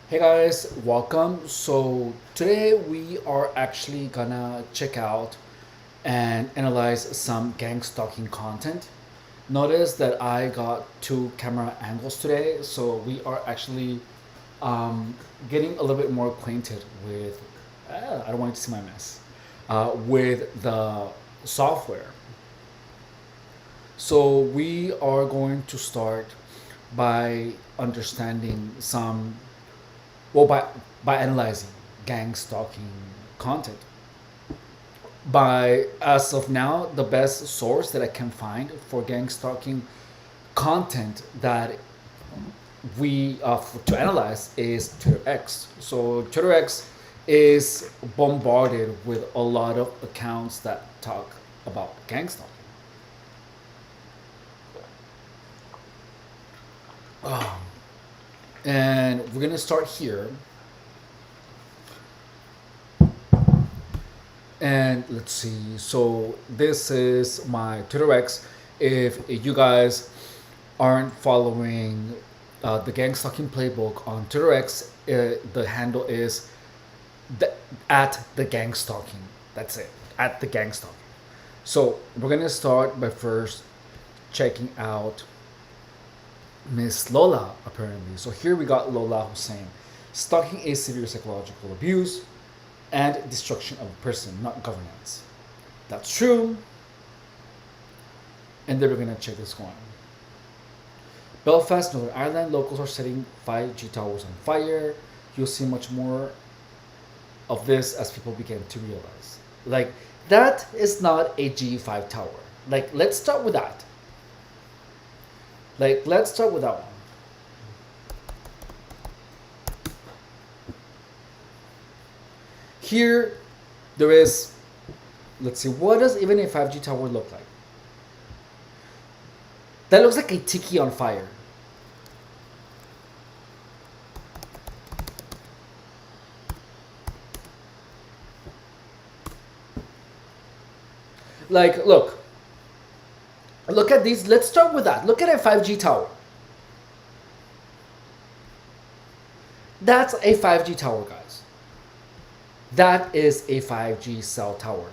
Hey guys, welcome. So today we are actually gonna check out and analyze some gang stalking content. Notice that I got two camera angles today, so we are actually getting a little bit more acquainted with. I don't want you to see my mess. With the software. So we are going to start by understanding some well by analyzing gang stalking content. By as of now, the best source that I can find for gang stalking content that we to analyze is Twitter X. So Twitter X is bombarded with a lot of accounts that talk about gang stalking. And we're gonna start here. And let's see. So this is my Twitter X. If you guys aren't following the gang stalking playbook on Twitter X, the handle is the, at the gang stalking. That's it. At the gang stalking. So we're gonna start by first checking out Miss Lola apparently. So here we got Lola Hussein. Stalking is severe psychological abuse and destruction of a person, not governance. That's true. And then we're gonna check this one. Belfast, Northern Ireland, locals are setting 5G towers on fire. You'll see much more of this as people begin to realize. Like, that is not a G5 tower. Like, let's start with that. Let's start with that one. Here, there is, let's see, what does even a 5G tower look like? That looks like a tiki on fire. Like, look at these. Let's start with that. Look at a 5G tower. That's a 5G tower, guys. That is a 5G cell tower.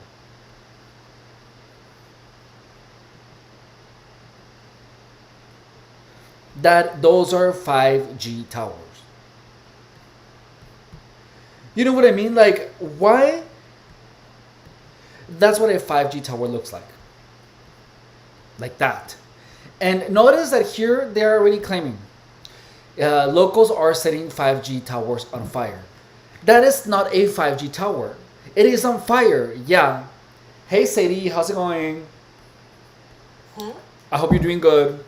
Those are 5G towers. You know what I mean? Like, why? That's what a 5G tower looks like. Like that. And notice that here they're already claiming locals are setting 5G towers on fire. That is not a 5G tower. It is on fire. Yeah. Hey Sadie, how's it going? I hope you're doing good.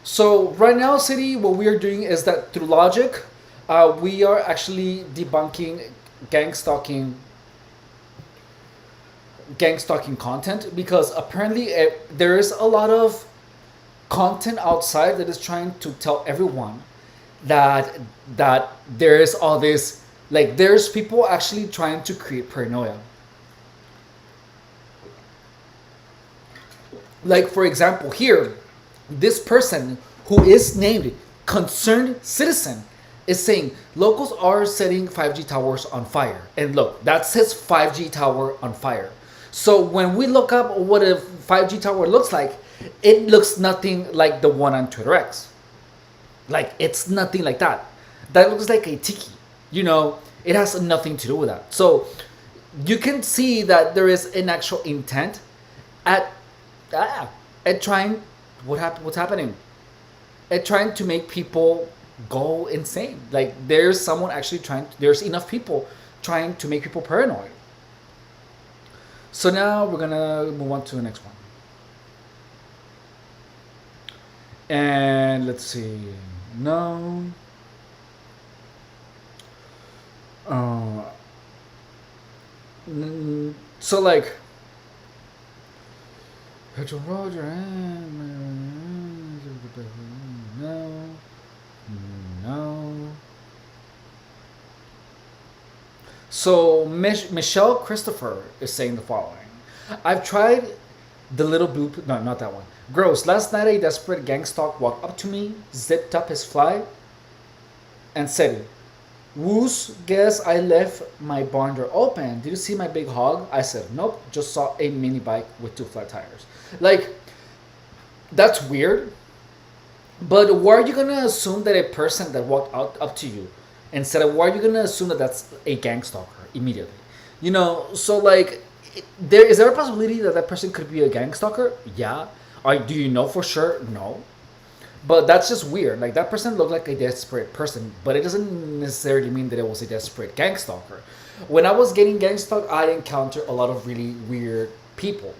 So right now, Sadie, what we are doing is that through logic, we are actually debunking gang stalking gang stalking content because apparently there is a lot of content outside that is trying to tell everyone that there is all this, like, there's people actually trying to create paranoia. Like, for example, here, this person who is named concerned citizen is saying locals are setting 5G towers on fire. And look, that says 5G tower on fire. So when we look up what a 5G tower looks like, it looks nothing like the one on Twitter X. Like, it's nothing like that. That looks like a tiki. You know, it has nothing to do with that. So you can see that there is an actual intent at at trying what's happening. At trying to make people go insane. Like, there's someone actually there's enough people trying to make people paranoid. So now we're gonna move on to the next one. And let's see. No. Uh, so like Petrol Roger no. No. So Michelle Christopher is saying the following. I've tried The little blue. No, not that one. Gross. Last night a desperate gang stalk walked up to me, zipped up his fly, and said, "Woos, guess I left my barn door open. Did you see my big hog?" I said, "Nope, just saw a mini bike with two flat tires." Like, that's weird. But why are you gonna assume that a person that walked out up to you, instead of why are you gonna assume that that's a gang stalker immediately? So like, there a possibility that that person could be a gang stalker? Yeah. Do you know for sure? No. But that's just weird. Like, that person looked like a desperate person, but it doesn't necessarily mean that it was a desperate gang stalker. When I was getting gang stalked, I encountered a lot of really weird people.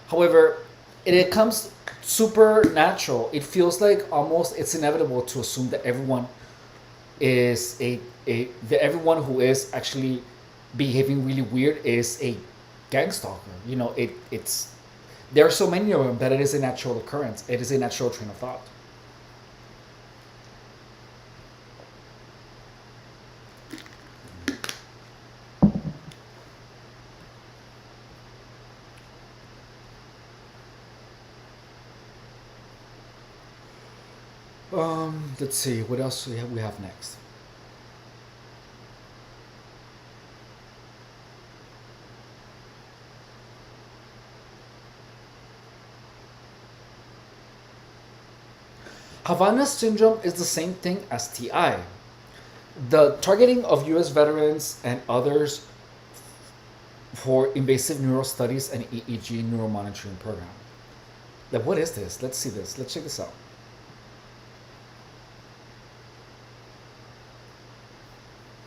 However, it comes supernatural. It feels like almost it's inevitable to assume that everyone is that everyone who is actually behaving really weird is a gang stalker. It's there are so many of them that it is a natural occurrence. It is a natural train of thought. Let's see what else we have next. Havana syndrome is the same thing as TI. The targeting of US veterans and others for invasive neural studies and EEG neuromonitoring program. Like, what is this? Let's see this. Let's check this out.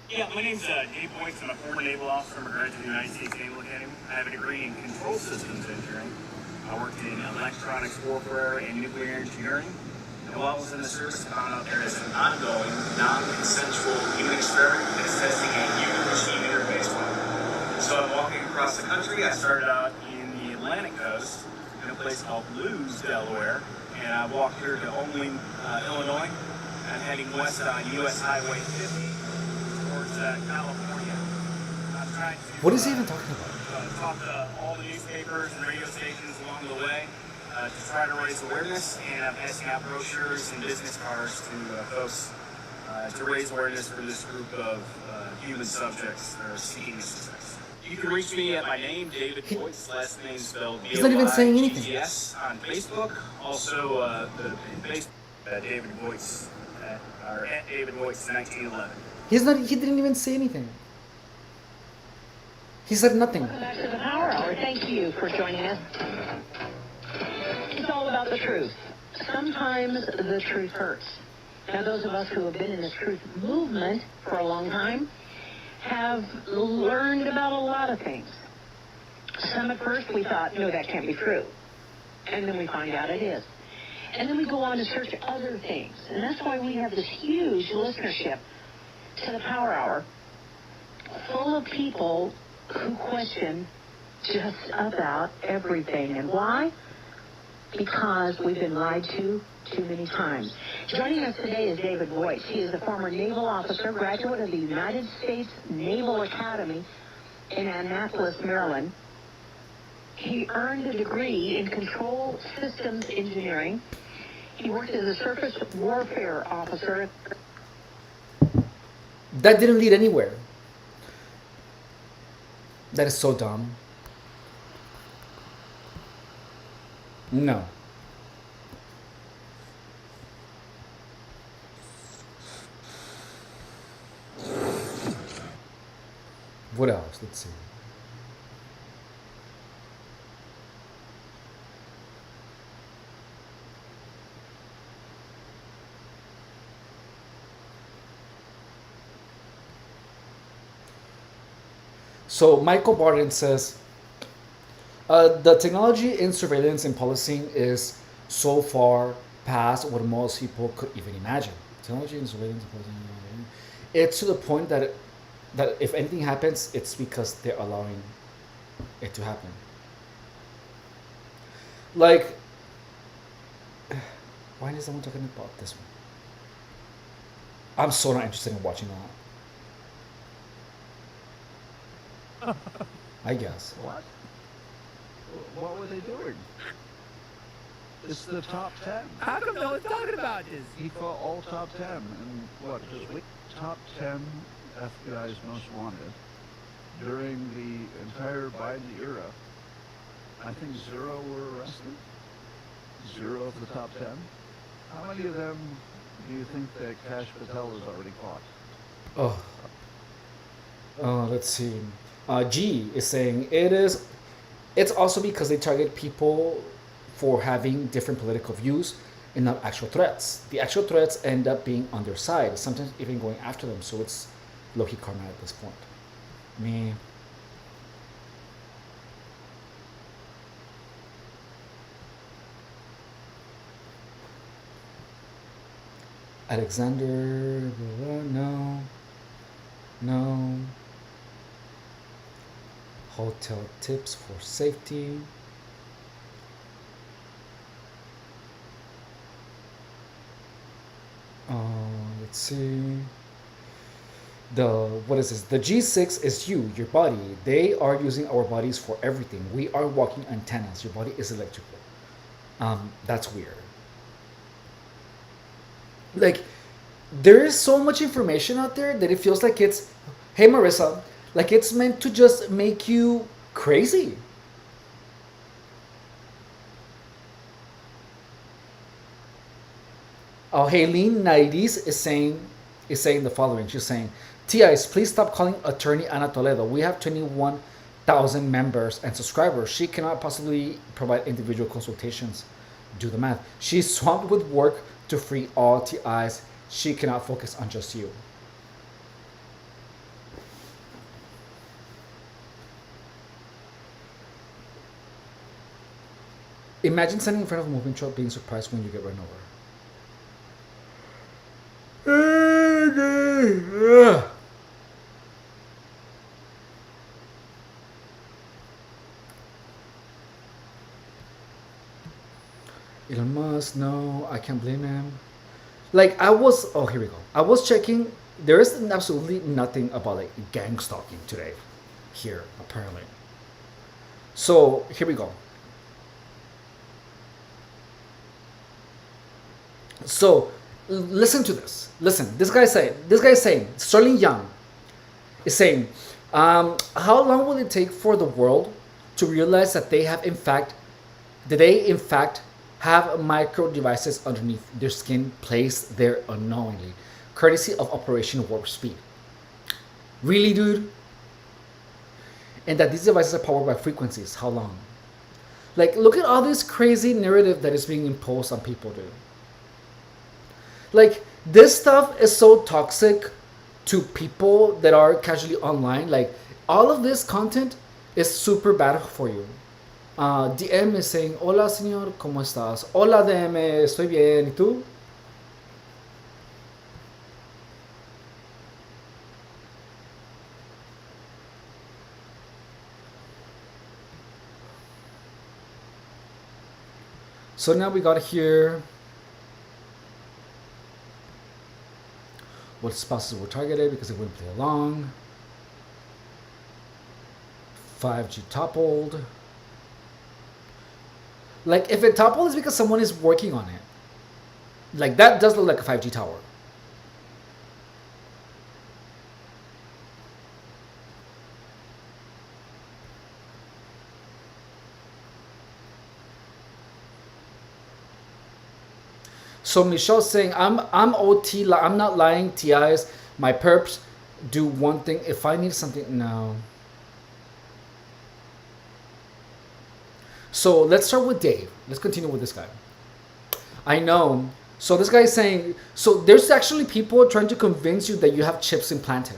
Yeah, my name's Dave Boyce. I'm a former naval officer. I'm a graduate of the United States Naval Academy. I have a degree in control systems engineering. I worked in electronics warfare and nuclear engineering. And while I was in the service, I found out there is an ongoing, non-consensual human experiment that is testing a human-machine interface weapon. So I'm walking across the country. I started out in the Atlantic coast in a place called Lewes, Delaware. And I walked here to Omeling, Illinois. I'm heading west on US Highway 50. California. I'm trying to, What is he even talking about? talk to all the newspapers and radio stations along the way to try to raise awareness, and I'm passing out brochures and business cards to folks to raise awareness for this group of human subjects that are seeking assistance. You can reach me at my name, David Boyce, last name spelled He's not even saying anything. B-O-I-G-G-S on Facebook. Also, the Facebook David Boyce, or at David Boyce 1911. He's not. He didn't even say anything. He said nothing. Welcome back to the Power Hour. Thank you for joining us. It's all about the truth. Sometimes the truth hurts. Now, those of us who have been in this truth movement for a long time have learned about a lot of things. Some at first we thought, no, that can't be true. And then we find out it is. And then we go on to search other things. And that's why we have this huge listenership to the Power Hour, full of people who question just about everything. And why? Because we've been lied to too many times. Joining us today is David Boyce. He is a former naval officer, graduate of the United States Naval Academy in Annapolis, Maryland. He earned a degree in control systems engineering. He worked as a surface warfare officer. That didn't lead anywhere. That is so dumb. No. What else? Let's see. So Michael Barton says, the technology in surveillance and policing is so far past what most people could even imagine. Technology in surveillance and policing, it's to the point that if anything happens, it's because they're allowing it to happen. Like, why is someone talking about this one? I'm so not interested in watching that. I guess. What? What were they doing? It's the top 10. How come no one's talking about this? He fought all top 10. And what? Just wait. Top 10 FBI's most wanted during the entire Biden era. I think 0 were arrested. 0 of the top 10. How many of them do you think that Kash Patel has already caught? Oh, let's see. G is saying it is. It's also because they target people for having different political views and not actual threats. The actual threats end up being on their side, sometimes even going after them. So it's low-key karma at this point. Me. Alexander, no, no. Hotel tips for safety. Let's see. What is this? The G6 is you, your body. They are using our bodies for everything. We are walking antennas. Your body is electrical. That's weird. Like, there is so much information out there that it feels like it's, hey Marissa, like it's meant to just make you crazy. Oh, Haylene Naides is saying the following. She's saying, TIs, please stop calling attorney Ana Toledo. We have 21,000 members and subscribers. She cannot possibly provide individual consultations. Do the math. She's swamped with work to free all TIs. She cannot focus on just you. Imagine standing in front of a moving truck being surprised when you get run over. Elon Musk, no, I can't blame him. Like here we go. I was checking. There is absolutely nothing about like gang stalking today, here apparently. So here we go. So listen to this. Listen, this guy's saying, Sterling Young is saying, how long will it take for the world to realize that they in fact have micro devices underneath their skin placed there unknowingly, courtesy of Operation Warp Speed? Really, dude? And that these devices are powered by frequencies. How long? Like, look at all this crazy narrative that is being imposed on people, dude. Like, this stuff is so toxic to people that are casually online. Like, all of this content is super bad for you. DM is saying, hola señor, ¿cómo estás? Hola DM, estoy bien, ¿y tú? So now we got here what spouses were targeted because they wouldn't play along. 5G toppled. Like, if it toppled, it's because someone is working on it. Like, that does look like a 5G tower. So Michelle's saying, I'm OT, I'm not lying, TIs. My perps do one thing. If I need something, no. So let's start with Dave. Let's continue with this guy. I know. So this guy is saying, so there's actually people trying to convince you that you have chips implanted.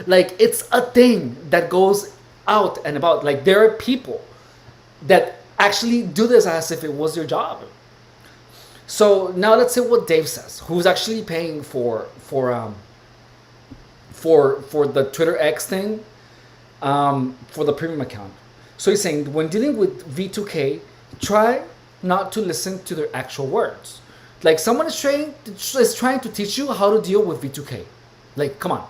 Like, it's a thing that goes out and about. Like, there are people that actually do this as if it was their job. So now let's see what Dave says, who's actually paying for the Twitter X thing, for the premium account. So he's saying, when dealing with V2K, try not to listen to their actual words. Like, someone is trying to teach you how to deal with V2K. Like, come on.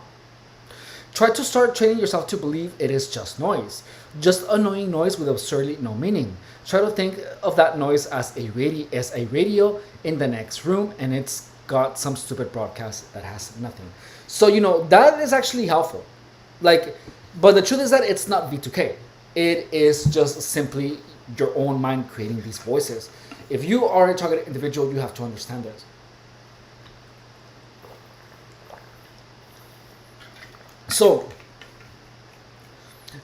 Try to start training yourself to believe it is just noise. Just annoying noise with absurdly no meaning. Try to think of that noise as a radio in the next room, and it's got some stupid broadcast that has nothing. So that is actually helpful. Like, but the truth is that it's not V2K. It is just simply your own mind creating these voices. If you are a targeted individual, you have to understand this. So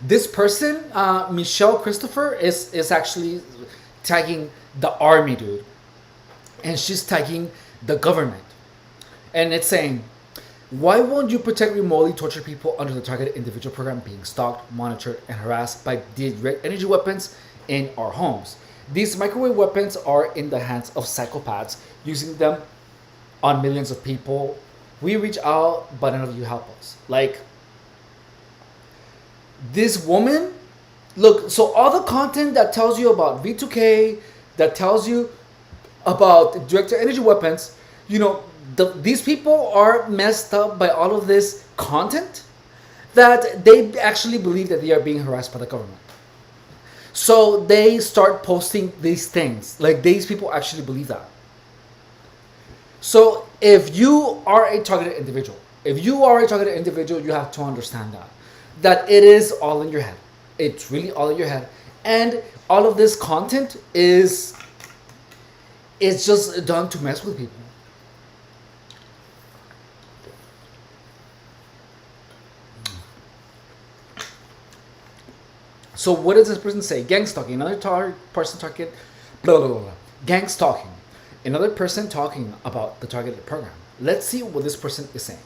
this person, Michelle Christopher, is actually tagging the army, dude, and she's tagging the government, and it's saying, "Why won't you protect remotely tortured people under the targeted individual program being stalked, monitored, and harassed by direct energy weapons in our homes? These microwave weapons are in the hands of psychopaths using them on millions of people. We reach out, but none of you help us." Like, this woman, look, so all the content that tells you about V2K, that tells you about direct energy weapons, these people are messed up by all of this content, that they actually believe that they are being harassed by the government. So they start posting these things. Like, these people actually believe that. So if you are a targeted individual, you have to understand that it is all in your head. It's really all in your head. And all of this content is just done to mess with people. So what does this person say? Gang stalking. Another person talking, blah, blah, blah, blah. Gang stalking. Another person talking about the targeted program. Let's see what this person is saying.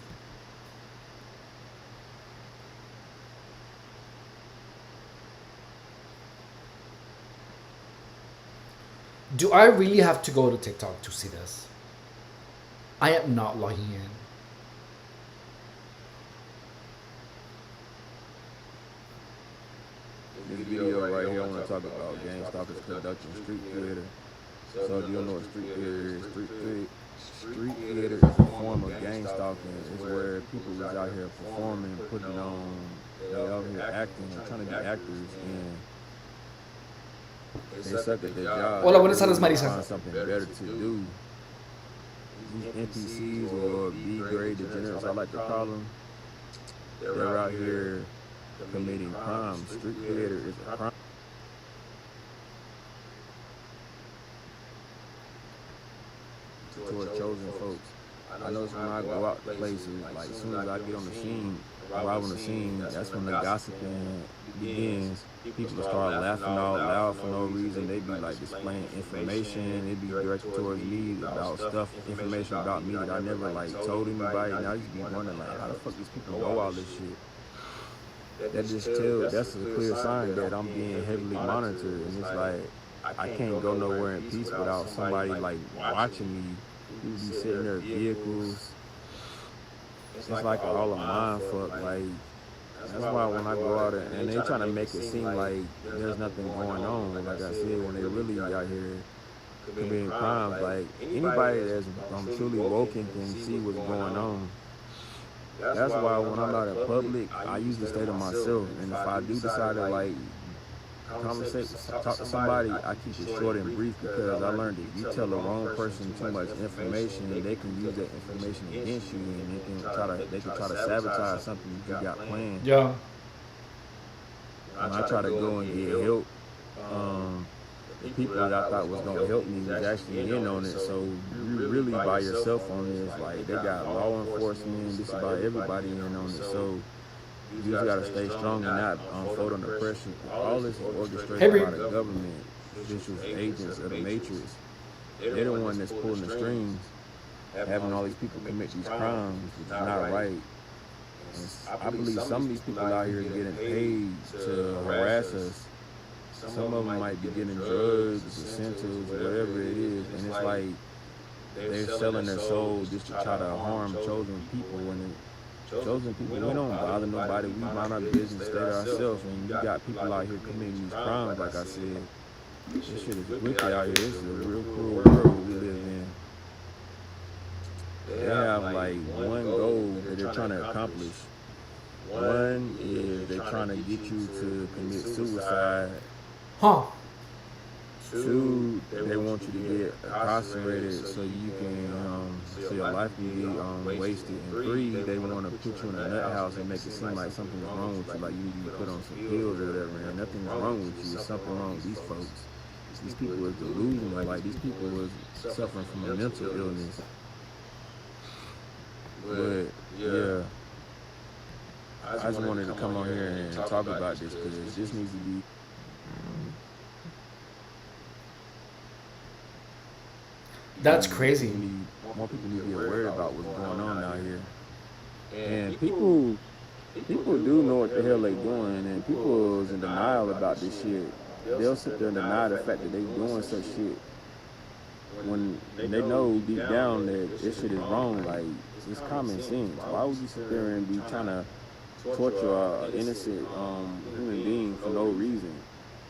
Do I really have to go to TikTok to see this? I am not logging in. This video right here, I want to talk about gang stalkers conducting street theater. So if you don't know what street theater is, street theater is a form of gang stalking. It's where people is out here performing, putting on, they out here acting and trying to be actors, and they suck at their job. Hola, buenas tardes, They Marisa. find something better to do. These NPCs or B-grade degenerates, I like to call them, they're out here committing crimes. Street theater is a crime. Toward chosen folks. I notice when I go out to places, like as soon as I get on the scene, arrive on the scene, that's when the gossiping begins. People start laughing out loud for no reason. They be like displaying information. It be directed towards me about stuff, information about me that I never like told anybody. And I used to be wondering like, how the fuck these people know all this shit? That just tells, that's a clear sign that I'm being heavily monitored, and it's like I can't go nowhere in peace without somebody like watching me. People be sitting there vehicles. It's like all a mind fuck. Like, that's why when I go out and they trying to make it seem like there's nothing going on, like I said, when they really out here committing crimes, like anybody that's truly woken can see what's going on. That's why when I'm out in public, I usually stay to myself. And if I do decide to like conversate, talk to somebody, I keep it short and brief, because I learned that if you tell the wrong person too much information, they can use that information against you, and they can try to sabotage something you got planned. Yeah. When I try to go and get help, the people that I thought was gonna help me was actually in on it. So you really by yourself on this. Like, they got law enforcement, just about everybody in on it. So you just gotta stay strong and not fold under pressure. All this is orchestrated by the government, officials, agents of the matrix. They're the one that's pulling the strings, having all these people commit these crimes, which is not right. And I believe some of these people out here are getting paid to harass us. Some of them might be getting drugs, incentives, whatever it is, and it's like they're selling their soul just to try to harm chosen people. And chosen people, we don't bother nobody. We mind our business, stay to ourselves. And you got people out here committing these crimes, like I said. This shit is wicked out here. This is a real cruel world we live in. They have like one goal that they're trying to accomplish. One is they're trying to get you to commit suicide. Huh. Two, they want you to get incarcerated so you can, so your life can get wasted. And three, they want to put you in a nut house and make it seem like something is wrong with you, like you need to be put on some pills or whatever. And nothing is wrong with you. There's something wrong with these folks. These people is delusional. Like these people is suffering from a mental illness. But yeah, I just wanted to come on here and talk about this because this needs to be. That's crazy. More people need to be aware about what's going on out here. And people do know what the hell they doing, and people is in denial about this shit. They'll sit there and deny the fact that they doing such shit when they know deep down that this shit is wrong. Like it's common sense. Why would you sit there and be trying to torture an innocent human being for no reason?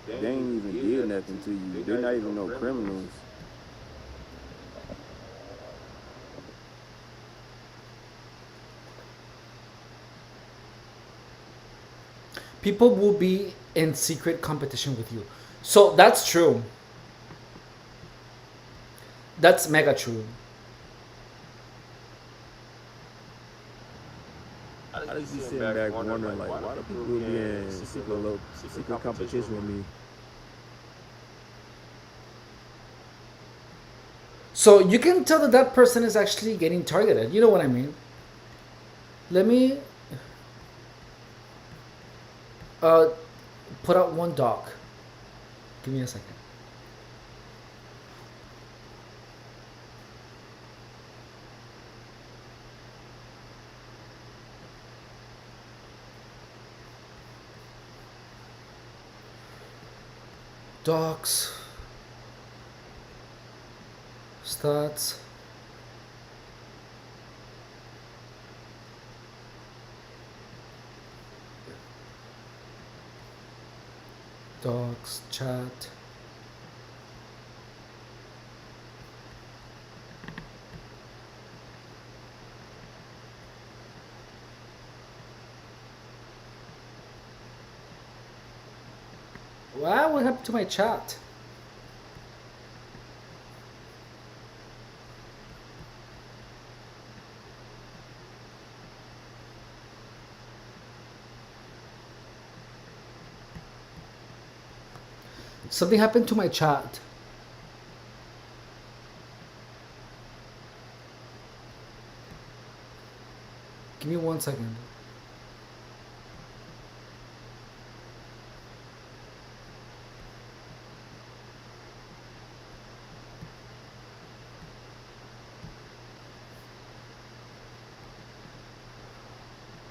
They ain't even did nothing to you. They're not even no criminals. People will be in secret competition with you. So that's true. That's mega true. I just be sitting back wondering, like, why do people be in secret competition with me? So you can tell that that person is actually getting targeted. You know what I mean? Let me put out one doc. Give me a second. Docs. Stats. Docs, chat. Wow, what happened to my chat? Something happened to my chat. Give me 1 second.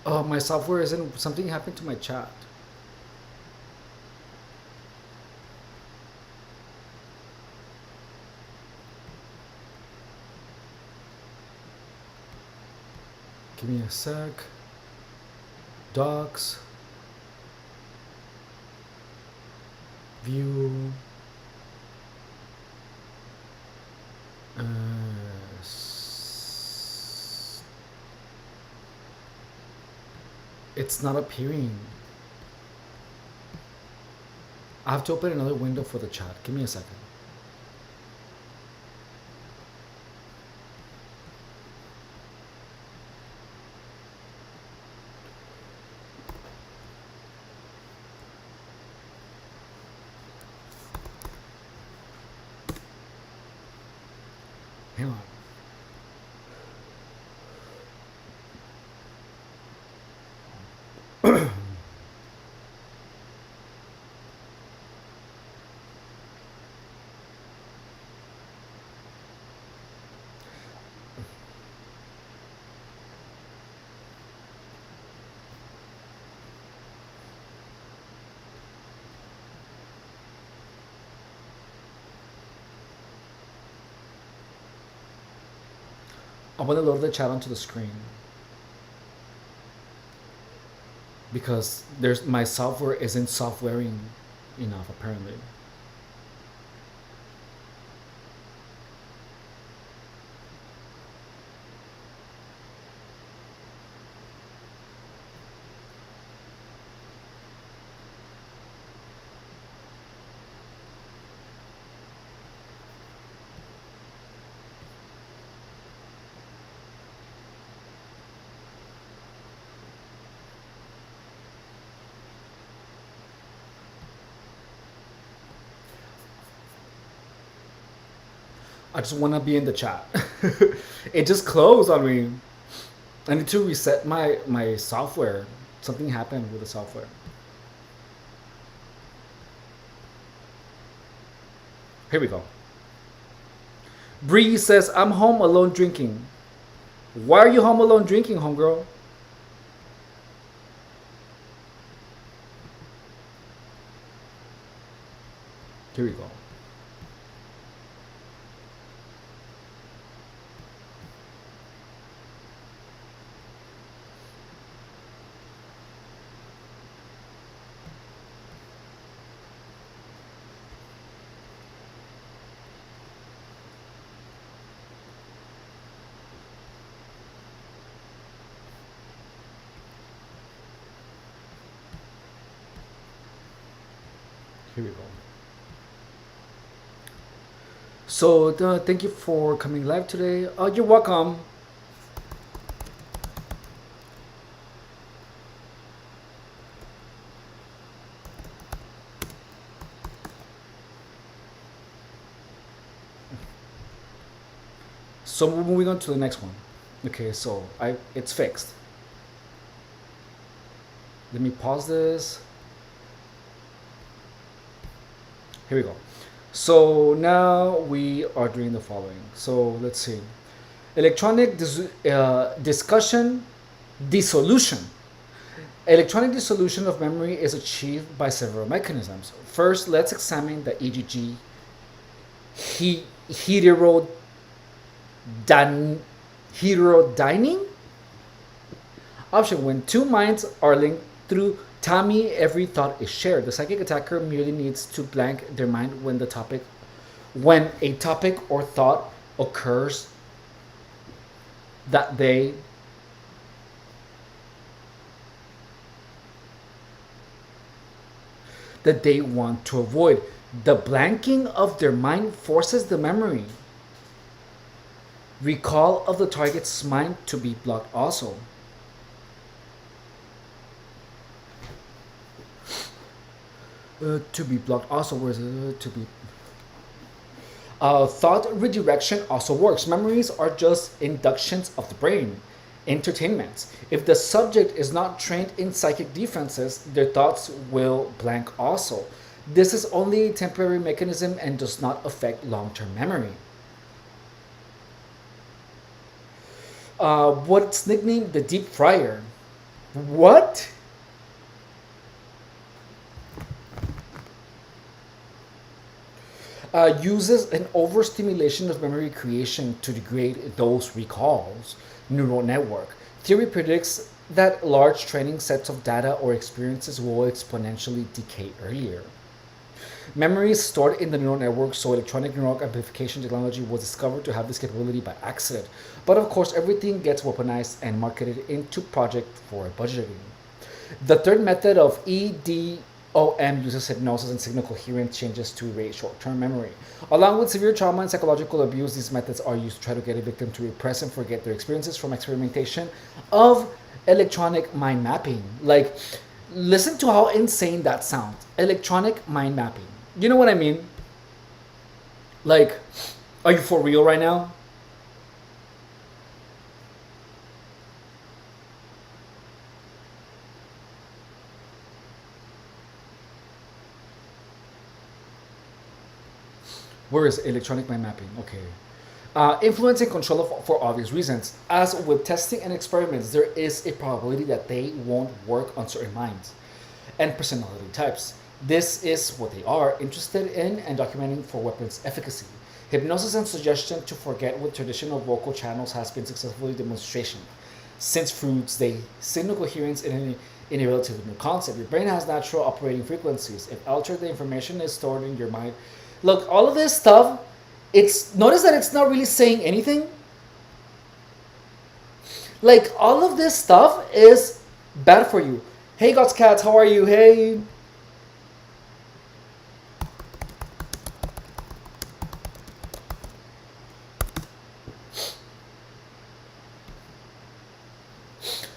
Oh, my software isn't. Something happened to my chat. Give me a sec. Docs. View. It's not appearing. I have to open another window for the chat. Give me a second. Hang on. I'm gonna load the chat onto the screen because there's my software isn't softwaring enough apparently. I just want to be in the chat. It just closed on me. I need to reset my software. Something happened with the software. Here we go. Bree says, I'm home alone drinking. Why are you home alone drinking, homegirl? Here we go. Here we go. So thank you for coming live today. You're welcome. So we're moving on to the next one. Okay, so it's fixed. Let me pause this. Here we go. So now we are doing the following. So let's see. Electronic discussion dissolution. Electronic dissolution of memory is achieved by several mechanisms. First, let's examine the EGG heterodyning. Heterodyning option. When two minds are linked through Tommy, every thought is shared. The psychic attacker merely needs to blank their mind when a topic or thought occurs that they want to avoid. The blanking of their mind forces the memory recall of the target's mind to be blocked also. To be blocked also. Where is it? To be. Thought redirection also works. Memories are just inductions of the brain, entertainments. If the subject is not trained in psychic defenses, their thoughts will blank also. This is only a temporary mechanism and does not affect long-term memory. What's nicknamed the deep fryer? What? Uses an overstimulation of memory creation to degrade those recalls. Neural network. Theory predicts that large training sets of data or experiences will exponentially decay earlier. Memory is stored in the neural network, so electronic neural amplification technology was discovered to have this capability by accident. But of course, everything gets weaponized and marketed into project for budgeting. The third method of EDOM uses hypnosis and signal coherence changes to erase short-term memory. Along with severe trauma and psychological abuse, these methods are used to try to get a victim to repress and forget their experiences from experimentation of electronic mind mapping. Like, listen to how insane that sounds. Electronic mind mapping. You know what I mean? Like, are you for real right now? Where is electronic mind mapping? Okay. Influence and control for obvious reasons. As with testing and experiments, there is a probability that they won't work on certain minds and personality types. This is what they are interested in and documenting for weapons efficacy. Hypnosis and suggestion to forget with traditional vocal channels has been successfully demonstration. Since Freud's day, signal coherence in a relatively new concept. Your brain has natural operating frequencies. If altered, the information is stored in your mind. Look, all of this stuff, notice that it's not really saying anything. Like, all of this stuff is bad for you. Hey, God's Cats, how are you? Hey.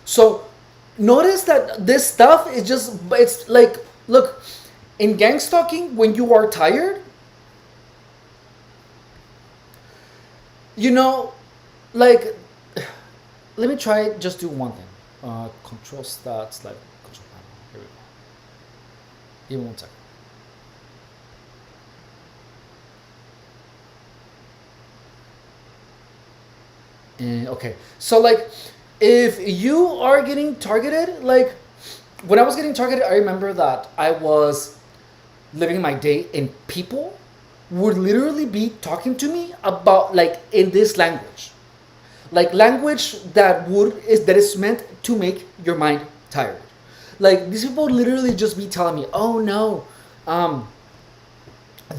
So, notice that this stuff is just, it's like, look, in gang stalking, when you are tired, You know, like, let me try just do one thing. Control stats, like control panel. Here we go. Give me one second. Okay, so like, if you are getting targeted, like when I was getting targeted, I remember that I was living my day and people would literally be talking to me about like in this language, like language that is meant to make your mind tired. Like these people would literally just be telling me, "Oh no, um,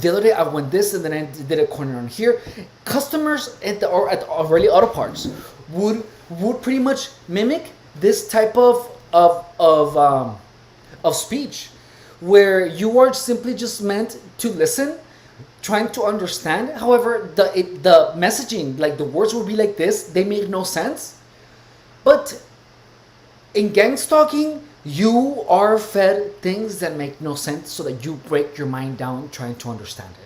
the other day I went this and then I did a corner on here." Customers at the O'Reilly Auto Parts would pretty much mimic this type of speech, where you are simply just meant to listen, trying to understand. However, the messaging, like the words will be like this, they make no sense. But in gang stalking, you are fed things that make no sense so that you break your mind down trying to understand it.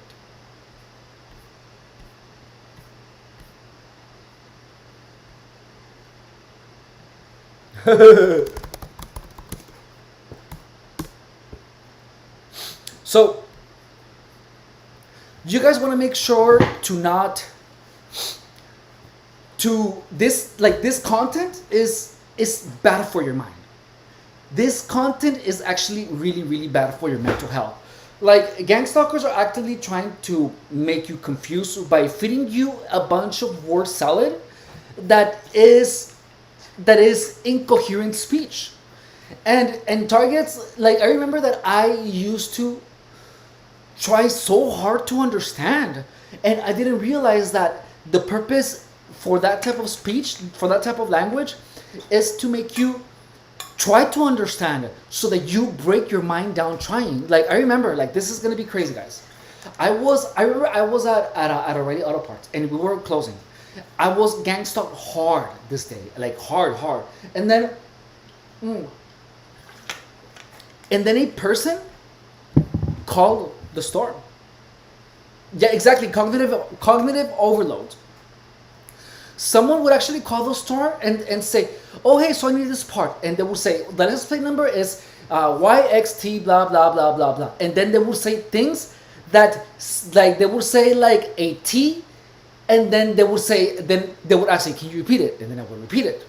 So, you guys want to make sure to not to this, like this content is bad for your mind. This content is actually really really bad for your mental health. Like gang stalkers are actively trying to make you confused by feeding you a bunch of word salad that is that is incoherent speech. And targets, like I remember that I used to try so hard to understand, and I didn't realize that the purpose for that type of speech, for that type of language, is to make you try to understand so that you break your mind down trying. Like I remember, like this is gonna be crazy, guys. I remember I was at O'Reilly Auto Parts and we were closing. I was gang stalked hard this day, like hard, and then a person called the store. Yeah, exactly. Cognitive overload. Someone would actually call the store and say, "Oh, hey, so I need this part," and they would say, "The license plate number is YXT blah blah blah blah blah," and then they would say things that like they would say like a T, and then they would ask, "Can you repeat it?" And then I would repeat it,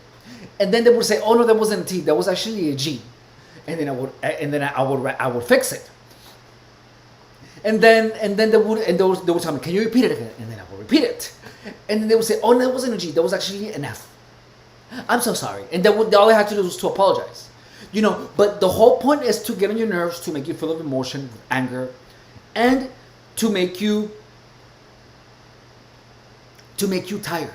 and then they would say, "Oh no, that wasn't a T, that was actually a G," and then I would fix it. And then they would tell me, "Can you repeat it again?" And then I would repeat it. And then they would say, "Oh, no, that wasn't a G. That was actually an F. I'm so sorry." And then all I had to do was to apologize. But the whole point is to get on your nerves, to make you feel of emotion, anger, and to make you tired.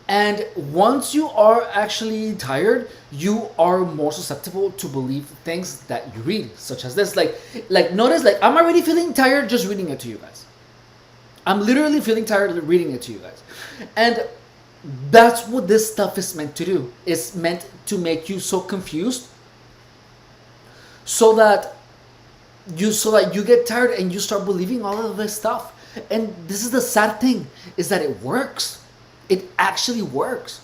And once you are actually tired, you are more susceptible to believe things that you read, such as this. Like notice, like I'm already feeling tired just reading it to you guys. I'm literally feeling tired of reading it to you guys. And that's what this stuff is meant to do. It's meant to make you so confused so that you get tired and you start believing all of this stuff. And this is the sad thing, is that it works. It actually works.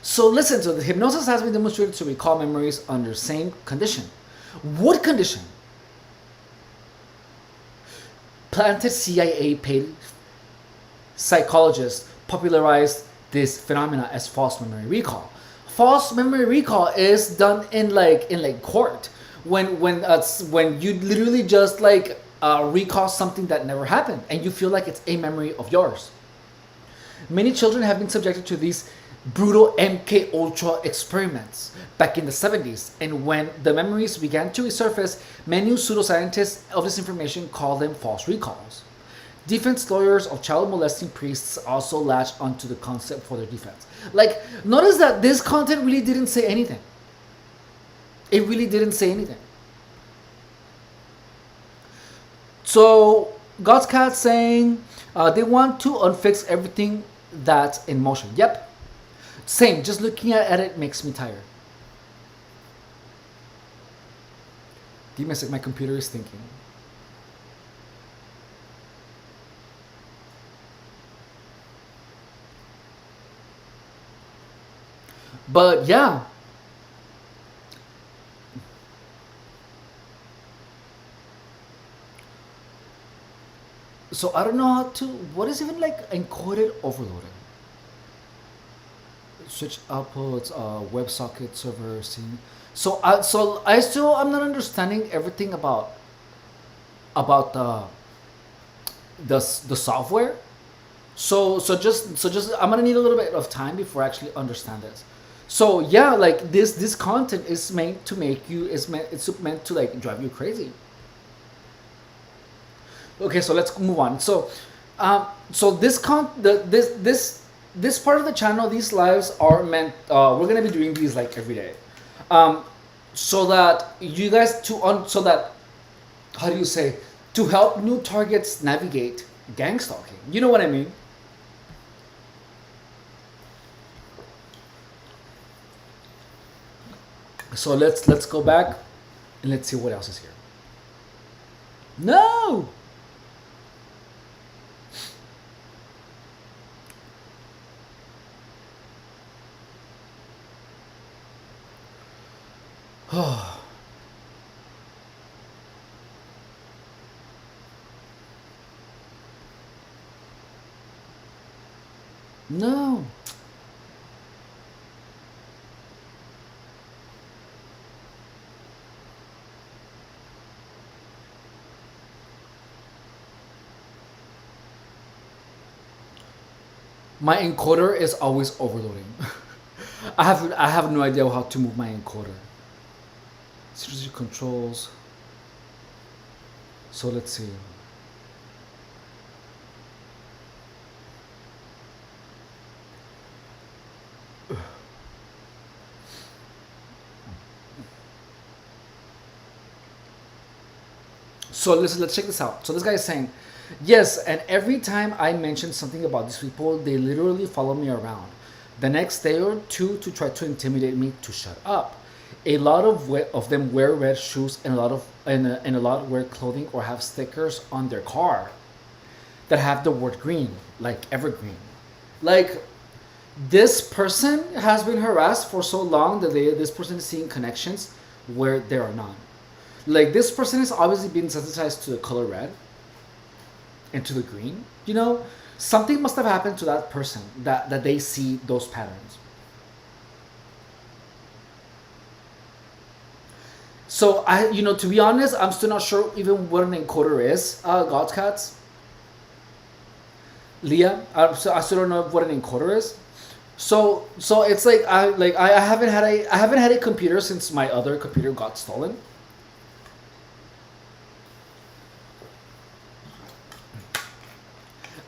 So listen, so the hypnosis has been demonstrated to recall memories under same condition. What condition? Planted CIA paid psychologists popularized this phenomena as false memory recall. False memory recall is done in court when you literally just recall something that never happened and you feel like it's a memory of yours. Many children have been subjected to these brutal MK Ultra experiments back in the 70s, and when the memories began to resurface, many pseudoscientists of this information called them false recalls. Defense lawyers of child molesting priests also latched onto the concept for their defense. Like, notice that this content really didn't say anything. It really didn't say anything. So, God's Cat saying they want to unfix everything that's in motion. Yep. Same, just looking at it makes me tired. Give me a sec, my computer is thinking. But yeah, so I don't know how to. What is even like encoded overloading? Switch outputs, WebSocket server scene. So I still I'm not understanding everything about the software. So just I'm gonna need a little bit of time before I actually understand this. So yeah, like this content is meant to make you is meant it's meant to like drive you crazy. Okay, so let's move on. So this part of the channel, these lives are meant. We're gonna be doing these like every day, um, so that you guys so that how do you say to help new targets navigate gang stalking. You know what I mean? So let's go back and let's see what else is here. No. No. My encoder is always overloading. I have no idea how to move my encoder. Strategy controls. So let's see. So let's check this out. So this guy is saying, yes, and every time I mention something about these people, they literally follow me around. The next day or two to try to intimidate me to shut up. A lot of them wear red shoes and a lot wear clothing or have stickers on their car that have the word green, like evergreen. Like this person has been harassed for so long that this person is seeing connections where there are none. Like this person is obviously being sensitized to the color red and to the green. You know, something must have happened to that person that they see those patterns. So to be honest, I'm still not sure even what an encoder is. God's cats, Leah, I still don't know what an encoder is. So it's like I haven't had a computer since my other computer got stolen.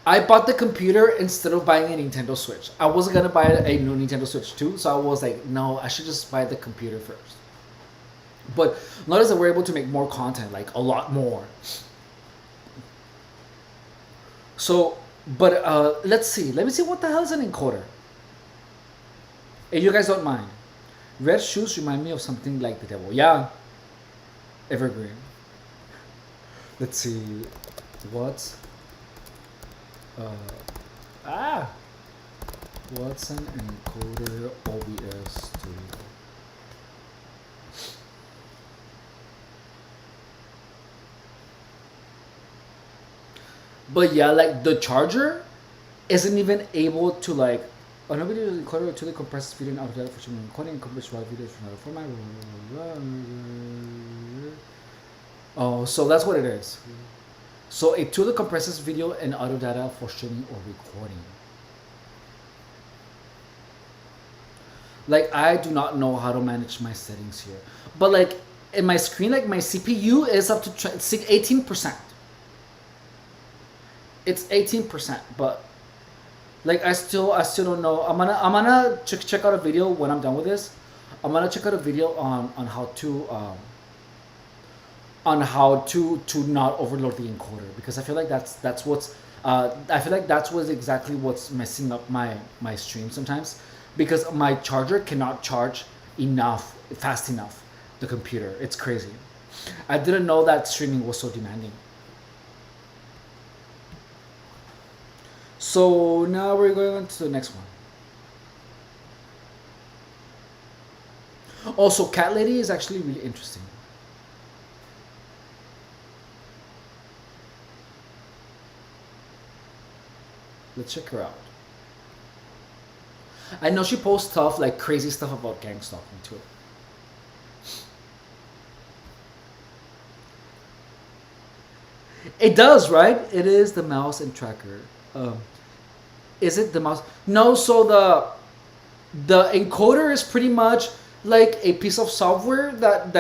I bought the computer instead of buying a Nintendo Switch. I wasn't gonna buy a new Nintendo Switch too, so I was like, no, I should just buy the computer first. But notice that we're able to make more content, like a lot more. So, but let's see. Let me see what the hell is an encoder. If you guys don't mind, red shoes remind me of something like the devil. Yeah, evergreen. Let's see. What's uh, ah? What's an encoder OBS Studio? But yeah, like the charger isn't even able to like. Oh, nobody is encoder to the compressed video and auto data for streaming recording and compressed raw videos from another format. Oh, so that's what it is. So a tool that compresses video and audio data for streaming or recording. Like I do not know how to manage my settings here, but like in my screen, like my CPU is up to 18%. It's 18%, but like I still don't know. I'm gonna check out a video when I'm done with this. I'm gonna check out a video on how to not overload the encoder because I feel like that's what's I feel like that's what's exactly what's messing up my stream sometimes because my charger cannot charge enough fast enough the computer. It's crazy. I didn't know that streaming was so demanding. So now we're going on to the next one. Also, Cat Lady is actually really interesting. Let's check her out. I know she posts stuff like crazy stuff about gang stalking too. It does, right? It is the mouse and tracker. Is it the mouse? No. So the encoder is pretty much like a piece of software that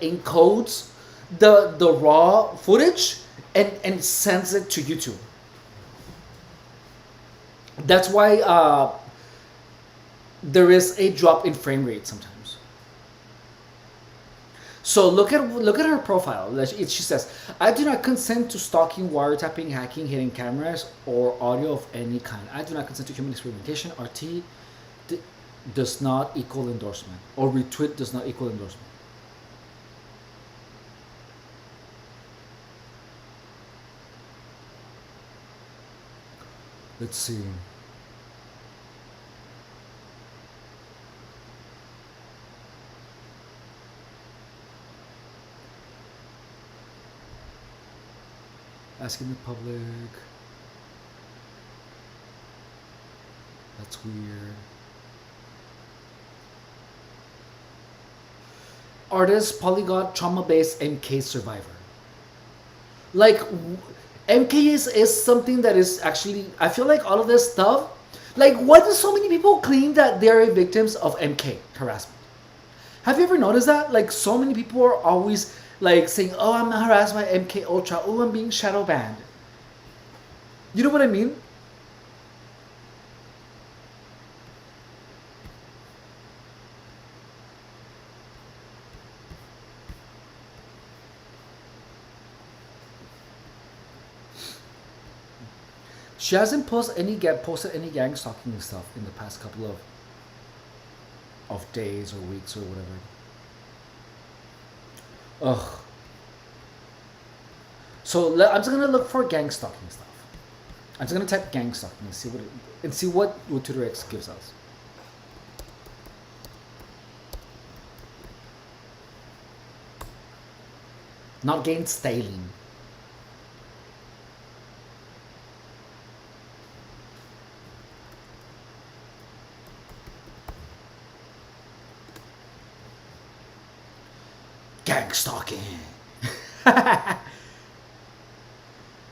encodes the raw footage and sends it to YouTube. That's why there is a drop in frame rate sometimes. So look at her profile. She says, "I do not consent to stalking, wiretapping, hacking, hidden cameras, or audio of any kind. I do not consent to human experimentation. RT does not equal endorsement, or retweet does not equal endorsement." Let's see. Asking the public. That's weird. Artist, polyglot, trauma-based MK survivor. Like, MK is something that is actually, I feel like all of this stuff, like, why do so many people claim that they're victims of MK harassment? Have you ever noticed that? Like, so many people are always like saying, "Oh, I'm harassed by MK Ultra. Oh, I'm being shadow banned." You know what I mean? She hasn't posted any gang stalking stuff in the past couple of days or weeks or whatever. Ugh. So I'm just gonna look for gang stalking stuff. I'm just gonna type gang stalking and see what TwitterX gives us. Not gang styling. Gang stalking.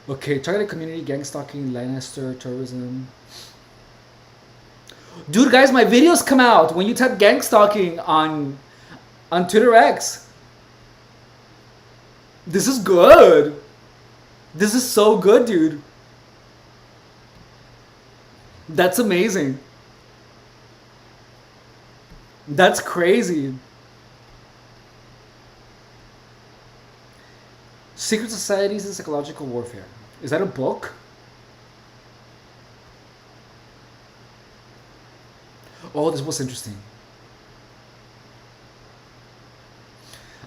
Okay, targeted community, gang stalking, Lannister, tourism. Dude, guys, my videos come out when you type gang stalking on Twitter X. This is good. This is so good, dude. That's amazing. That's crazy. Secret Societies and Psychological Warfare. Is that a book? Oh, this was interesting.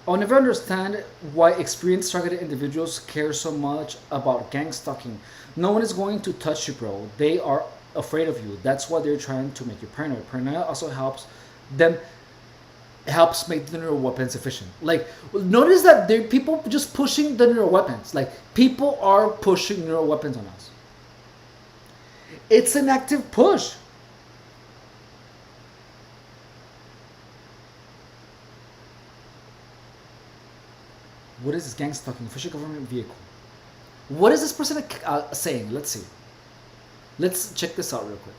I'll never understand why experienced targeted individuals care so much about gang stalking. No one is going to touch you, bro. They are afraid of you. That's why they're trying to make you paranoid. Paranoia also helps make the neural weapons efficient. Like, notice that there are people just pushing the neural weapons. Like, people are pushing neural weapons on us. It's an active push. What is this gang stalking? Official government vehicle. What is this person saying? Let's see. Let's check this out real quick.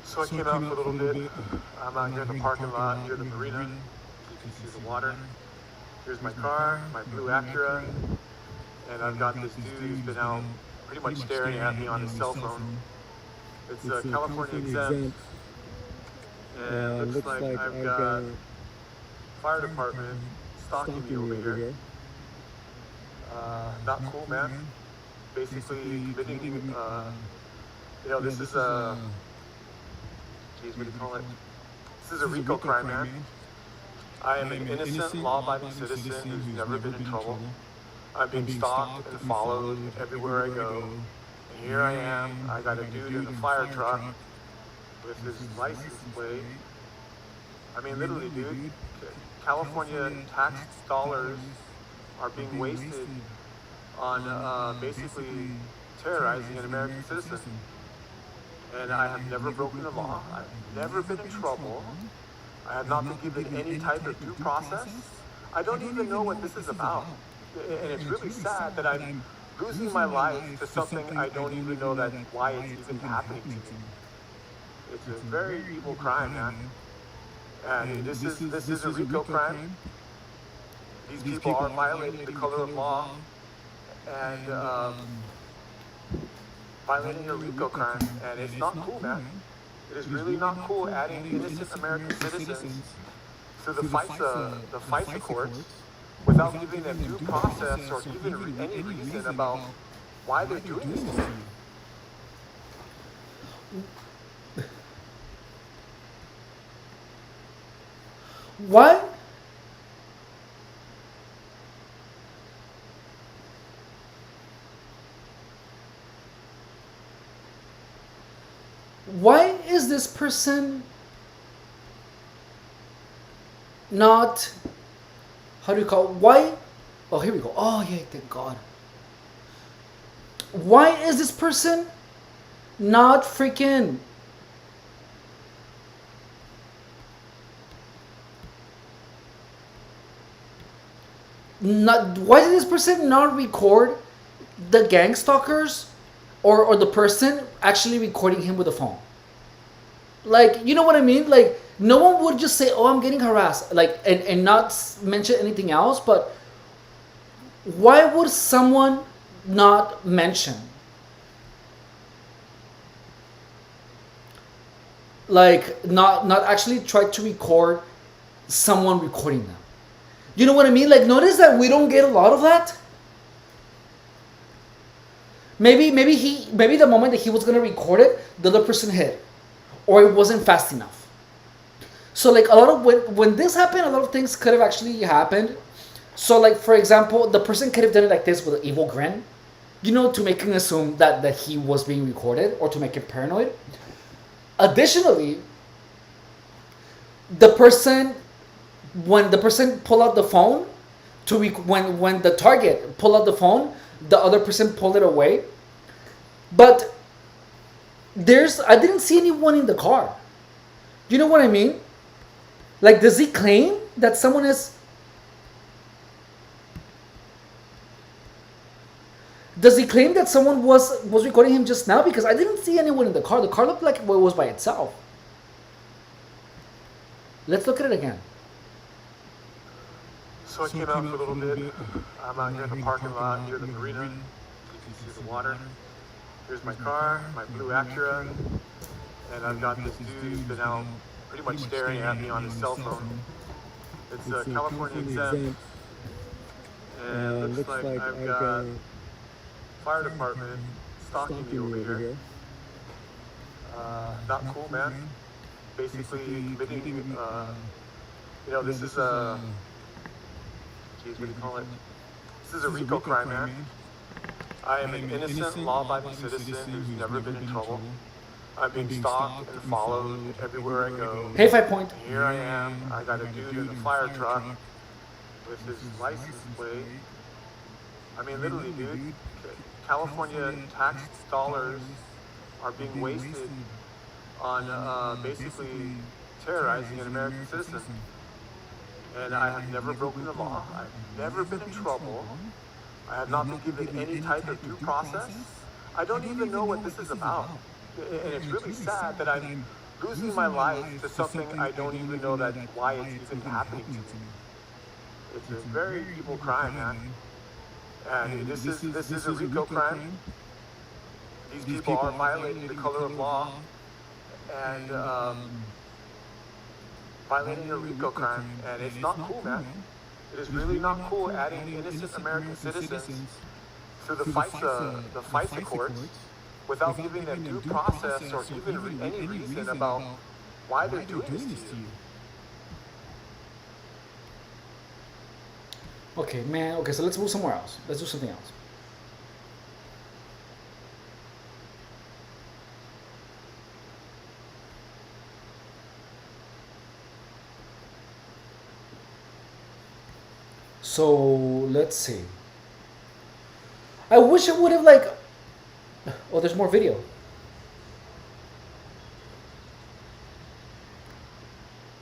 So I came out for a little bit. I'm out here in the parking lot near the marina. You can see the water. Here's my car, my blue Acura. And I've got this dude who's been out pretty much staring at me on his cell phone. It's California exempt. And it looks like I've got fire department stalking me over here. Not cool, man. Basically committing, this is a... Geez, what do you call it? This is a RICO crime, man. I am an innocent, law-abiding citizen who's never been in trouble. I'm being stalked and followed everywhere I go. And here I am. I got a dude in a fire truck with his license plate. I mean, literally, dude, California tax dollars are being wasted on basically terrorizing an American citizen. And I have never broken the law. I've never been in trouble. I have not been given any type of due process. I don't even know what this is about. And it's really sad that I'm losing my life to something I don't even know that why it's even happening to me. It's a very evil crime, man. And this is a RICO crime. These people are violating the color of law and violating a RICO crime, and it's not cool, man. It is really not cool adding innocent American citizens to the FISA courts without giving them due process or even any reason about why they're doing this to you. What? Why is this person not, how do you call it? Why? Oh, here we go. Oh, yeah, thank God. Why is this person not freaking not, why did this person not record the gang stalkers or the person actually recording him with a phone? Like, you know what I mean? Like, no one would just say, oh, I'm getting harassed, like, and not mention anything else. But why would someone not mention, like, not actually try to record someone recording them? You know what I mean? Like, notice that we don't get a lot of that. Maybe the moment that he was gonna record it, the other person hit, or it wasn't fast enough. So like a lot of when this happened, a lot of things could have actually happened. So like, for example, the person could have done it like this with an evil grin, you know, to make him assume that he was being recorded or to make him paranoid. Additionally, the person, when the person pulled out the phone when the target pulled out the phone, the other person pulled it away. But I didn't see anyone in the car. You know what I mean? Like, does he claim that someone is? Does he claim that someone was recording him just now? Because I didn't see anyone in the car. The car looked like it was by itself. Let's look at it again. So I came out for a little bit. I'm out here in the parking lot near the marina. You can see the water. Here's my car, my blue Acura, and I've got this dude who's been out pretty much staring at me on his cell phone. It's a California exempt, and it looks like I've got fire department stalking me over here. Not cool, man. Basically committing, this is a, what do you call it? This is a RICO crime, man. I am an innocent, law-abiding citizen who's never been in trouble. I'm being stalked and followed everywhere I go. Pay 5 point. And here I am. I got a dude in a fire truck with his license plate. I mean, literally, dude, California tax dollars are being wasted on basically terrorizing an American citizen. And I have never broken the law. I've never been in trouble. I have not been given any type of due process. I don't even know what this is about. And it's really sad that I'm losing my life to something I don't even know that why it's even happening to me. It's a very evil crime, man. And this is a RICO crime. These people are violating the color of law and violating a RICO crime, and it's not cool, man. It is really not cool adding innocent American citizens to the FISA courts without giving them due process or even any reason about why they're doing this to you. Okay, man. Okay, so let's move somewhere else. Let's do something else. So let's see. I wish it would have like. Oh, there's more video.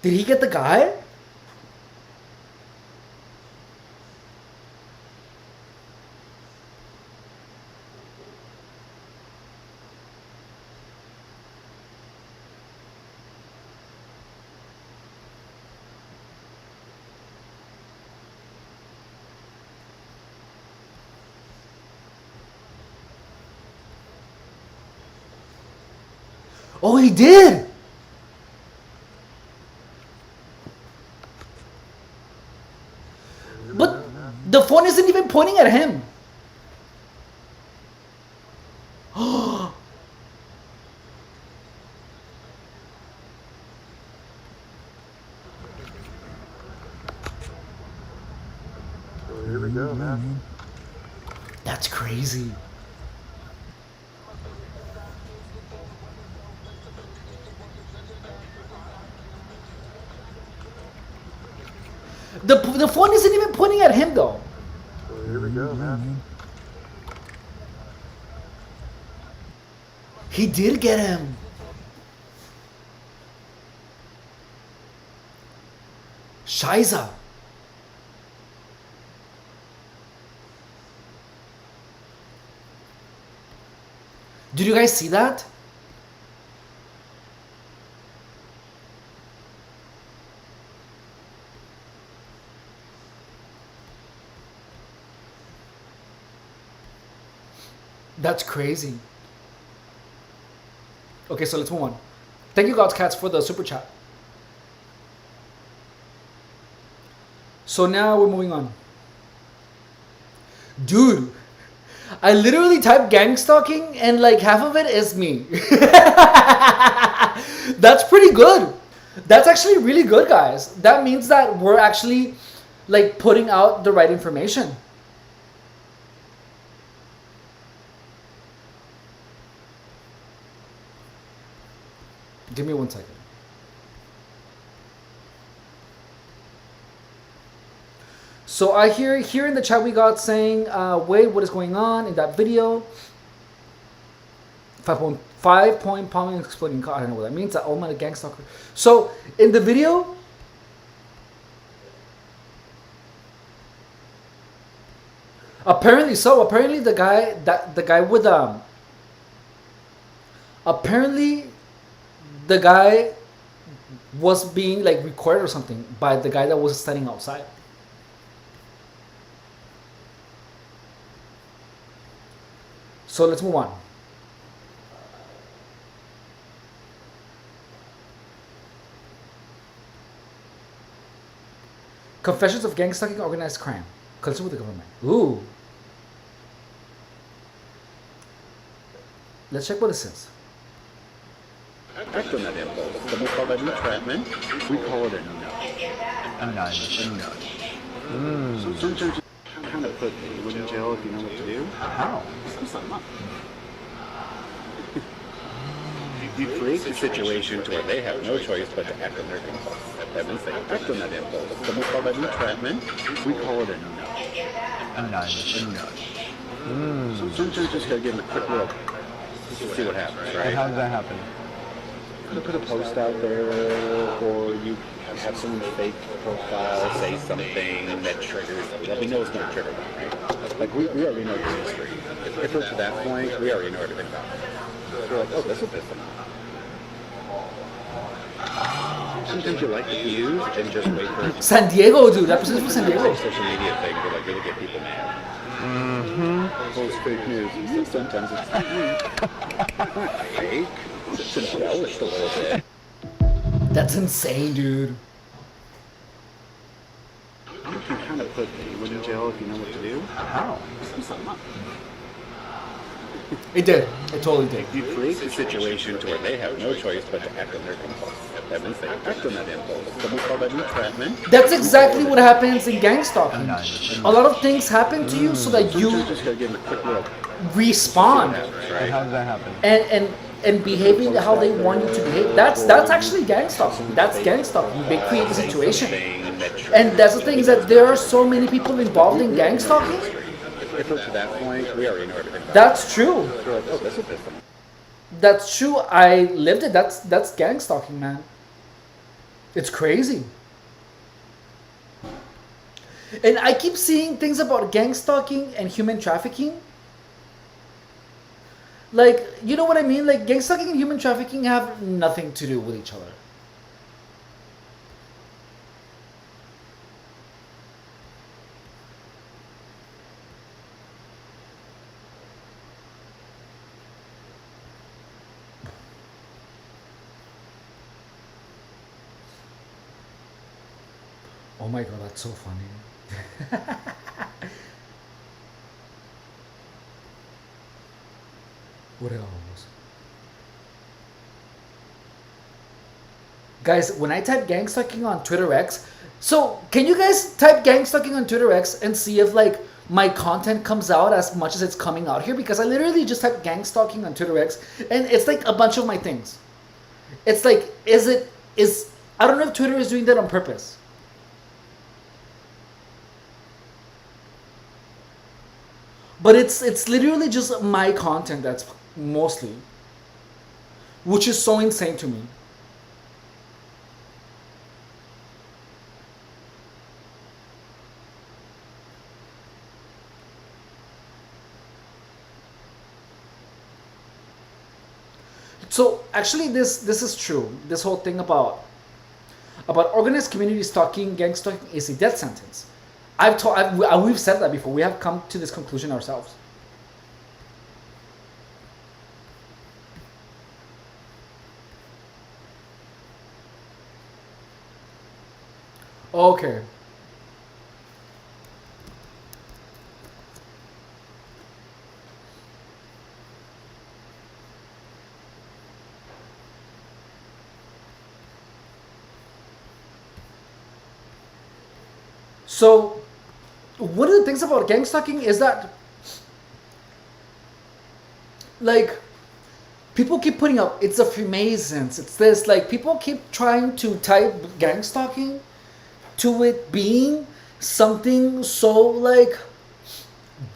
Did he get the guy? Oh, he did. But the phone isn't even pointing at him. So here we go, man. That's crazy. The phone isn't even pointing at him though. So here we go, man. He did get him. Shiza. Did you guys see that? That's crazy. Okay, so let's move on. Thank you, God's Cats, for the super chat. So now we're moving on. Dude, I literally typed gang stalking and like half of it is me. That's pretty good. That's actually really good, guys. That means that we're actually like putting out the right information. Give me 1 second. So I hear here in the chat we got saying, wait, what is going on in that video? 5 point palming exploding car. I don't know what that means. That automatic gang stalker. So in the video, apparently the guy with apparently the guy was being like recorded or something by the guy that was standing outside. So let's move on. Confessions of gang stalking, organized crime. Concern with the government. Ooh. Let's check what it says. Act on that impulse. Some will call that entrapment. We call it a nudge. A nudge. A nudge. So sometimes you kind of put anyone in jail if you know what to do. How? Something up. You create the situation to where they have no choice but to act on their impulse. That means they act on that impulse. Some will call that entrapment. We call it a nudge. A nudge. A nudge. So sometimes you just gotta give them a quick little, just to see what happens, right? How does that happen? You put a post out there, or you have someone fake profile say something that triggers them. We know it's going to trigger them, right? Like, we already know the history. If we're to that point, we already know everything about it. We're like, oh, this will piss them off. Sometimes you like the views and just wait for it. San Diego, dude. That person's from San Diego. Social media thing to like really get people mad. Post fake news. Sometimes it's fake. It's embellished a little bit. That's insane, dude. You can kind of put anyone in jail if you know what to do. How? Something up. It did. It totally did. You create the situation to where they have no choice but to act on their impulse. That means they act on that impulse. Some will call that entrapment. That's We call exactly it what happens in gang stalking. Nice. A lot of things happen to you so that you Sometimes just gotta give them a quick little respond right? How does that happen? and behaving how they want you to behave. That's actually gang stalking. That's gang stalking. They create the situation. And that's the thing is that there are so many people involved in gang stalking. If it's to that point, we already know everything about That's true. it. We're like, oh, this is this one. That's true. I lived it. That's gang stalking, man. It's crazy. And I keep seeing things about gang stalking and human trafficking. Like, you know what I mean? Like, gang stalking and human trafficking have nothing to do with each other. Oh my god, that's so funny. What else? Guys, when I type gang stalking on Twitter X, so can you guys type gang stalking on Twitter X and see if like my content comes out as much as it's coming out here? Because I literally just type gang stalking on Twitter X and it's like a bunch of my things. It's like, I don't know if Twitter is doing that on purpose. But it's literally just my content that's mostly, which is so insane to me. So actually, this is true. This whole thing about organized community stalking, gang stalking is a death sentence. We've said that before. We have come to this conclusion ourselves. Okay. So, one of the things about gang stalking is that, like, people keep putting up, it's the Freemasons, it's this, like, people keep trying to type gang stalking to it being something so, like,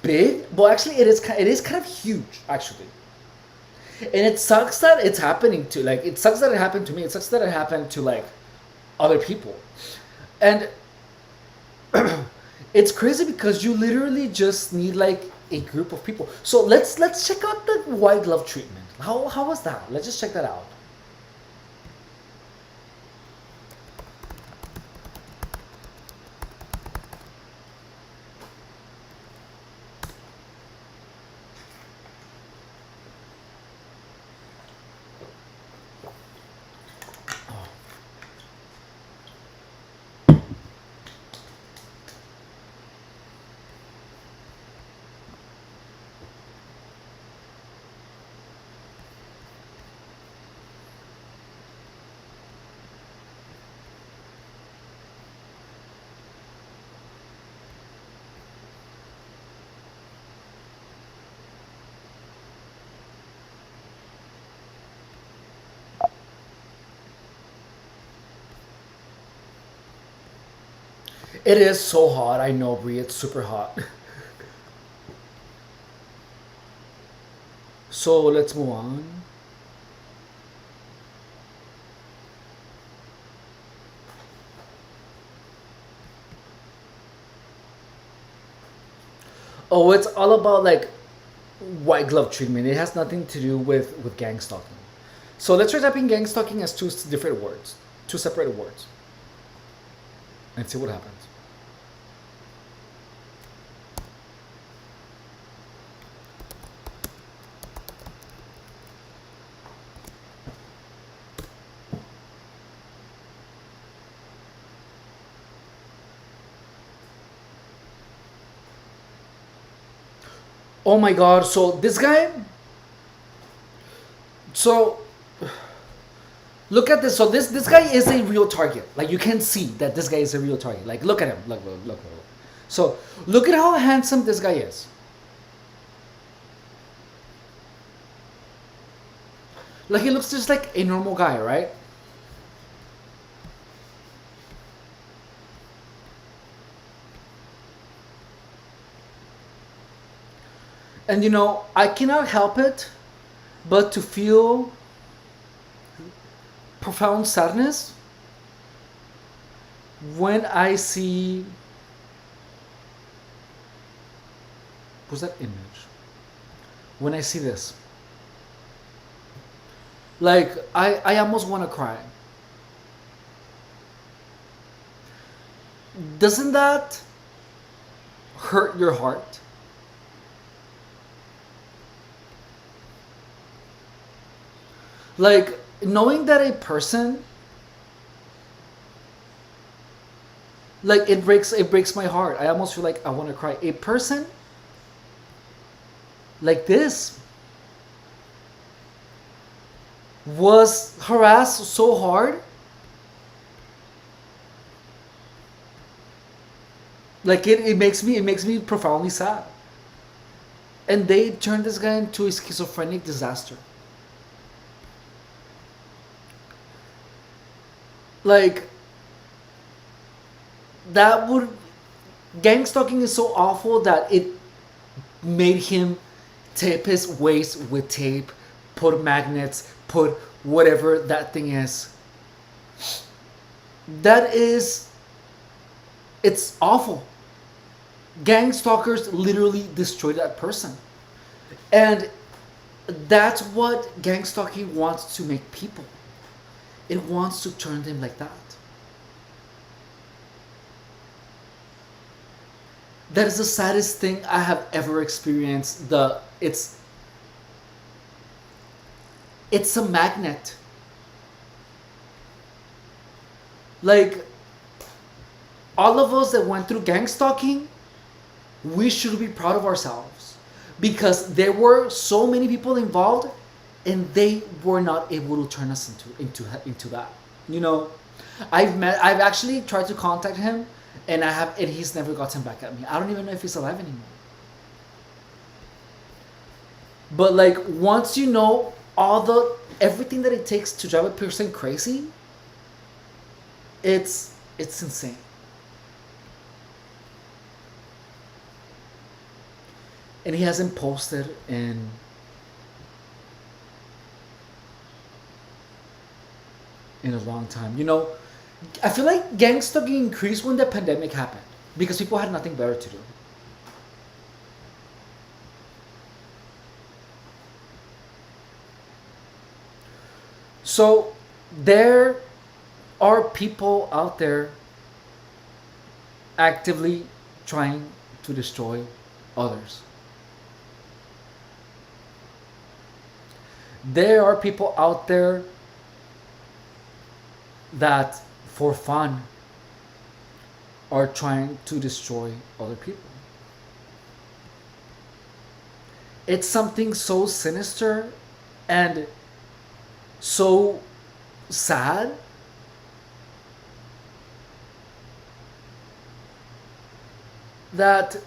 big, but actually it is kind of huge, actually. And it sucks that it's happening to, like, it sucks that it happened to me, it sucks that it happened to, like, other people. And it's crazy because you literally just need like a group of people. So let's check out the white glove treatment. How was that? Let's just check that out. It is so hot. I know, Brie. It's super hot. So let's move on. Oh, it's all about like white glove treatment. It has nothing to do with gang stalking. So let's try typing gang stalking as two different words, two separate words, and see what happens. Oh my god, so this guy, So look at this. So this guy is a real target. Like you can see that this guy is a real target. Like look at him. Look. So look at how handsome this guy is. Like he looks just like a normal guy, right? And you know, I cannot help it but to feel profound sadness when I see, what's that image? When I see this. Like I almost want to cry. Doesn't that hurt your heart? Like knowing that a person, like it breaks my heart. I almost feel like I want to cry. A person like this was harassed so hard, like it makes me profoundly sad. And they turned this guy into a schizophrenic disaster. Like that would, gang stalking is so awful that it made him tape his waist with tape, put magnets, put whatever that thing is. That is, it's awful. Gang stalkers literally destroy that person. And that's what gang stalking wants to make people. It wants to turn them like that. That is the saddest thing I have ever experienced. It's a magnet. Like all of us that went through gang stalking, we should be proud of ourselves because there were so many people involved and they were not able to turn us into that. You know, I've actually tried to contact him and he's never gotten back at me. I don't even know if he's alive anymore. But like once you know everything that it takes to drive a person crazy, it's insane. And he hasn't posted in a long time. You know, I feel like gang stalking increased when the pandemic happened because people had nothing better to do. So there are people out there actively trying to destroy others. There are people out there that, for fun, are trying to destroy other people. It's something so sinister and so sad that,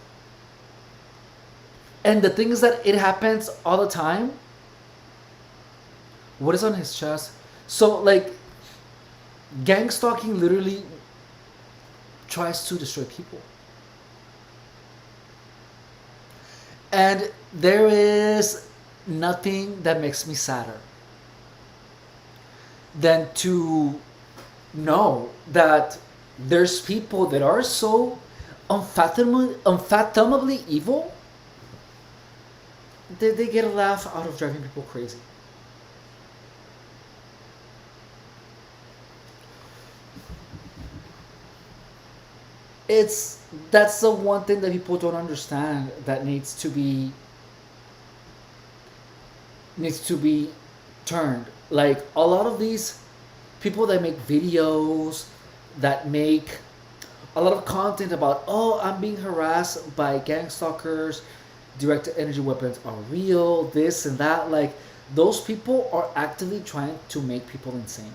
and the thing is that it happens all the time. What is on his chest? So like gang stalking literally tries to destroy people. And there is nothing that makes me sadder than to know that there's people that are so unfathomably evil that they get a laugh out of driving people crazy. That's the one thing that people don't understand that needs to be turned. Like a lot of these people that make videos, that make a lot of content about, oh, I'm being harassed by gang stalkers, direct energy weapons are real, this and that, like those people are actively trying to make people insane.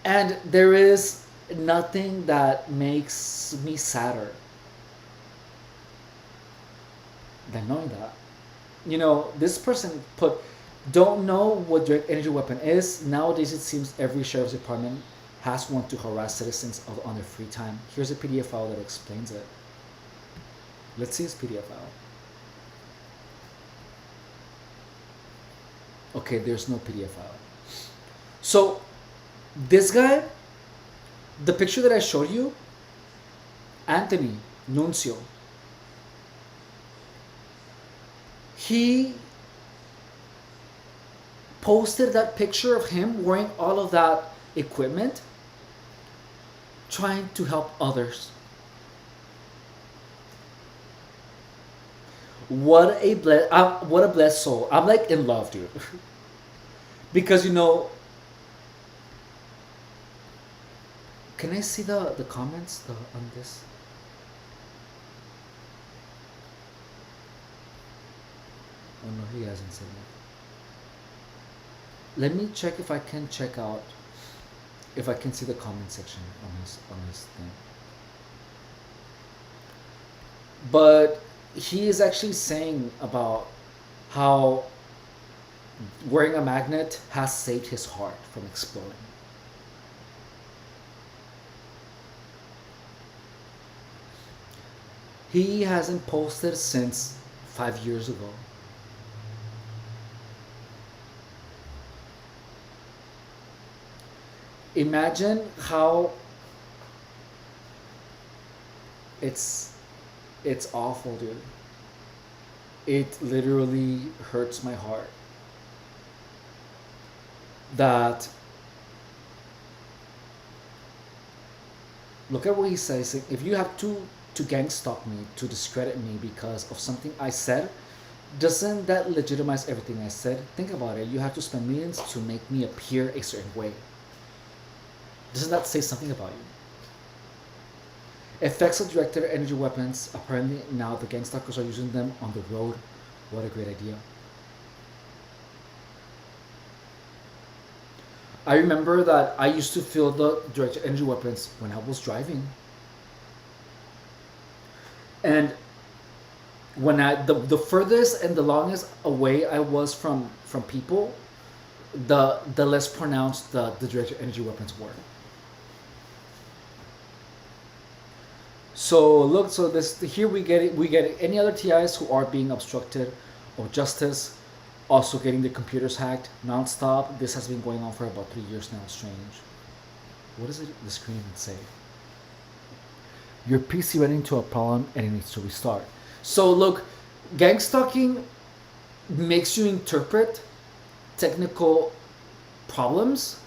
And there is nothing that makes me sadder than knowing that. You know, this person put, don't know what direct energy weapon is. Nowadays, it seems every sheriff's department has one to harass citizens on their free time. Here's a PDF file that explains it. Let's see his PDF file. Okay, there's no PDF file. So, this guy, the picture that I showed you, Anthony Nuncio, he posted that picture of him wearing all of that equipment, trying to help others. What a blessed soul. I'm like in love, dude. Because, you know, can I see the comments on this? Oh no, he hasn't said that. Let me check if I can check out, if I can see the comment section on his thing. But he is actually saying about how wearing a magnet has saved his heart from exploding. He hasn't posted since 5 years ago. Imagine how it's awful, dude. It literally hurts my heart that, look at what he says. If you have to gang stalk me, to discredit me because of something I said, doesn't that legitimize everything I said? Think about it. You have to spend millions to make me appear a certain way. Doesn't that say something about you? Effects of directed energy weapons. Apparently now the gang stalkers are using them on the road. What a great idea. I remember that I used to feel the directed energy weapons when I was driving. And when the furthest and the longest away I was from people, the less pronounced the directed energy weapons were. So look, so this here we get any other TIs who are being obstructed of justice, also getting the computers hacked nonstop. This has been going on for about 3 years now. Strange. What does the screen say? Your PC ran into a problem and it needs to restart. So look, gang stalking makes you interpret technical problems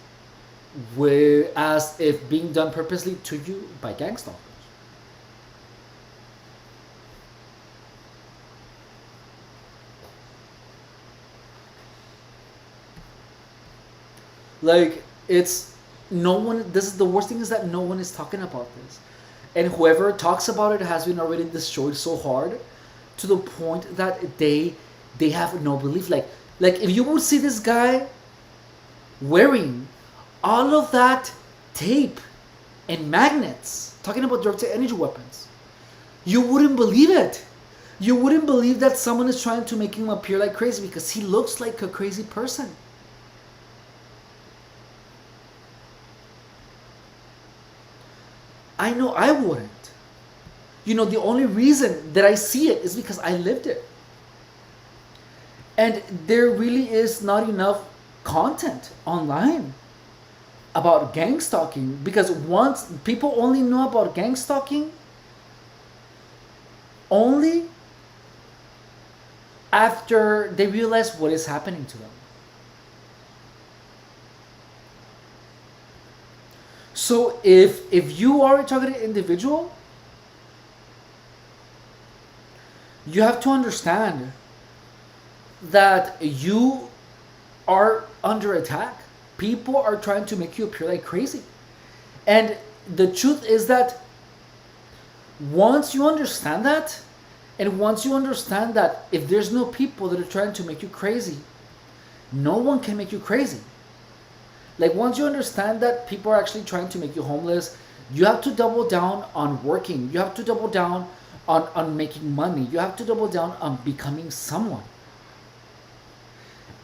as if being done purposely to you by gang stalkers. Like, it's no one. This is the worst thing, is that no one is talking about this, and whoever talks about it has been already destroyed so hard, to the point that they have no belief. Like if you would see this guy wearing all of that tape and magnets, talking about directed energy weapons, you wouldn't believe it. You wouldn't believe that someone is trying to make him appear like crazy, because he looks like a crazy person. I know I wouldn't. You know, the only reason that I see it is because I lived it. And there really is not enough content online about gang stalking, because once people only know about gang stalking only after they realize what is happening to them. So if you are a targeted individual, you have to understand that you are under attack. People are trying to make you appear like crazy. And the truth is that once you understand that, And once you understand that if there's no people that are trying to make you crazy, no one can make you crazy. Like once you understand that people are actually trying to make you homeless, you have to double down on working. You have to double down on making money. You have to double down on becoming someone.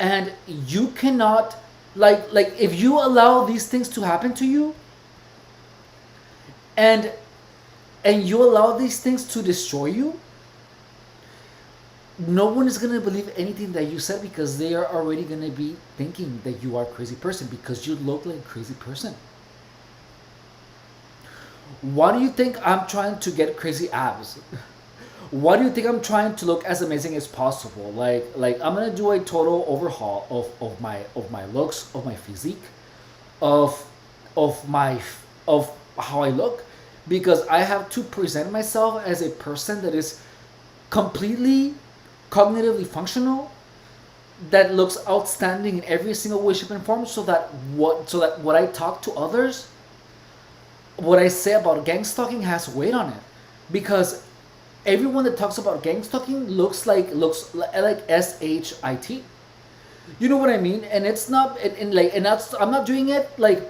And you cannot like if you allow these things to happen to you and you allow these things to destroy you, no one is going to believe anything that you said because they are already going to be thinking that you are a crazy person because you look like a crazy person. Why do you think I'm trying to get crazy abs? Why do you think I'm trying to look as amazing as possible? Like I'm gonna do a total overhaul of my looks, of my physique, of of how I look, because I have to present myself as a person that is completely cognitively functional, that looks outstanding in every single way, shape, and form, so that what I talk to others, what I say about gang stalking has weight on it, because everyone that talks about gang stalking looks like shit. You know what I mean? And it's not and that's I'm not doing it like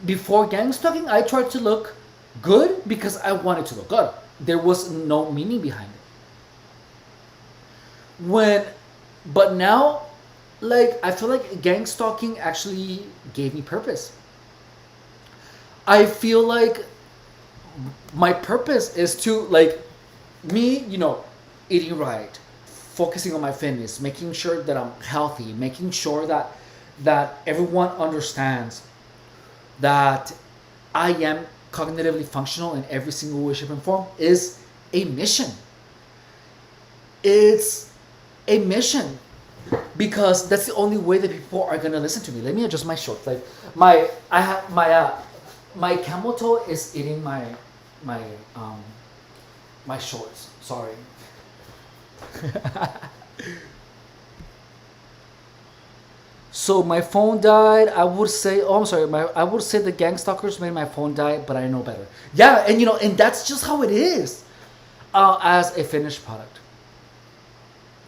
before gang stalking. I tried to look good because I wanted to look good. There was no meaning behind it. But now, like I feel like gang stalking actually gave me purpose. I feel like my purpose is to like me, eating right, focusing on my fitness, making sure that I'm healthy, making sure that everyone understands that I am cognitively functional in every single way, shape, and form is a mission. It's a mission because that's the only way that people are gonna listen to me. Let me adjust my shorts. Like my camel toe is eating my my shorts. Sorry. So my phone died. I would say, oh, I'm sorry. I would say the gang stalkers made my phone die, but I know better. Yeah, and that's just how it is, as a finished product.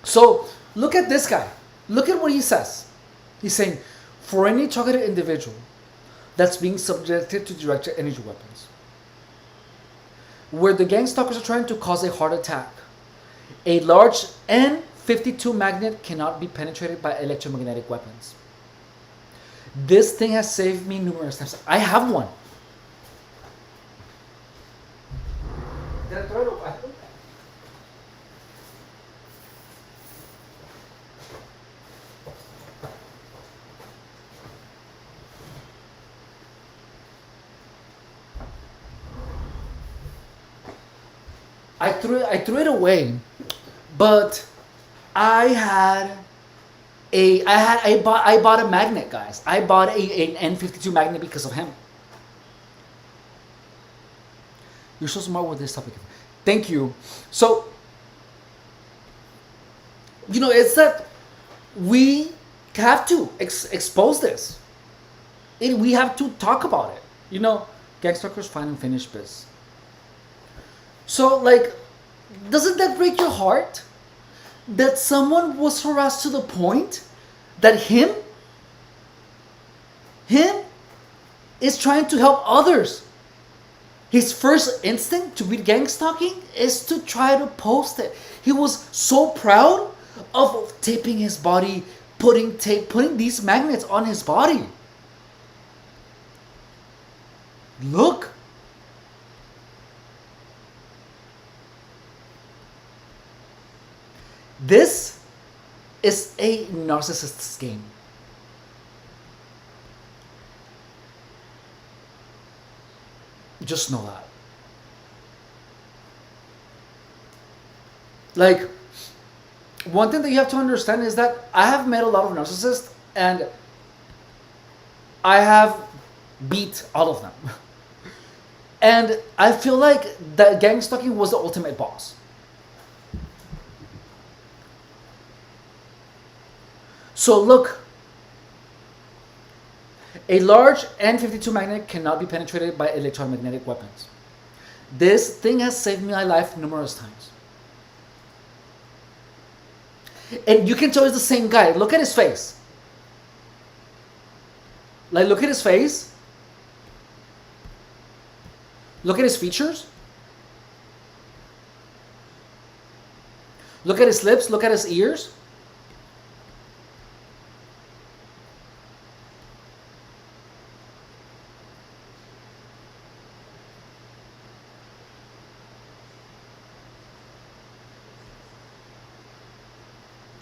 So look at this guy. Look at what he says. He's saying, for any targeted individual that's being subjected to directed energy weapons, where the gang stalkers are trying to cause a heart attack, a large N52 magnet cannot be penetrated by electromagnetic weapons. This thing has saved me numerous times. I have one. Did I throw it away? I threw it away, but I bought a magnet, guys. I bought an N52 magnet because of him. You're so smart with this topic. Thank you. So, it's that we have to expose this. We have to talk about it. Gang stalkers find and finish this. So, doesn't that break your heart? That someone was harassed to the point that him is trying to help others. His first instinct to beat gang stalking is to try to post it. He was so proud of taping his body, putting these magnets on his body. Look. This is a narcissist's game. Just know that. Like, one thing that you have to understand is that I have met a lot of narcissists and I have beat all of them. And I feel like that gang stalking was the ultimate boss. So look, a large N52 magnet cannot be penetrated by electromagnetic weapons. This thing has saved my life numerous times. And you can tell it's the same guy. Look at his face. Like, look at his face. Look at his features. Look at his lips. Look at his ears.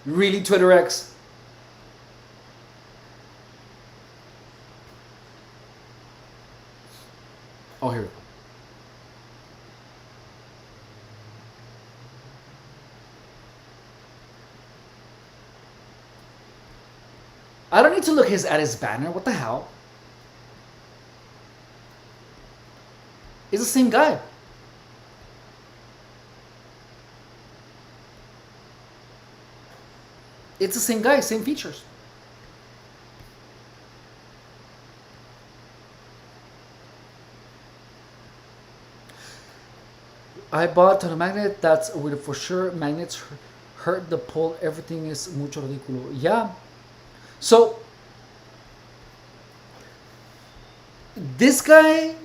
Really, Twitter X? Oh, here we go. I don't need to look at his banner. What the hell? It's the same guy. It's the same guy, same features. I bought a magnet that's with for sure. Magnets hurt the pole. Everything is mucho ridículo. Yeah. So this guy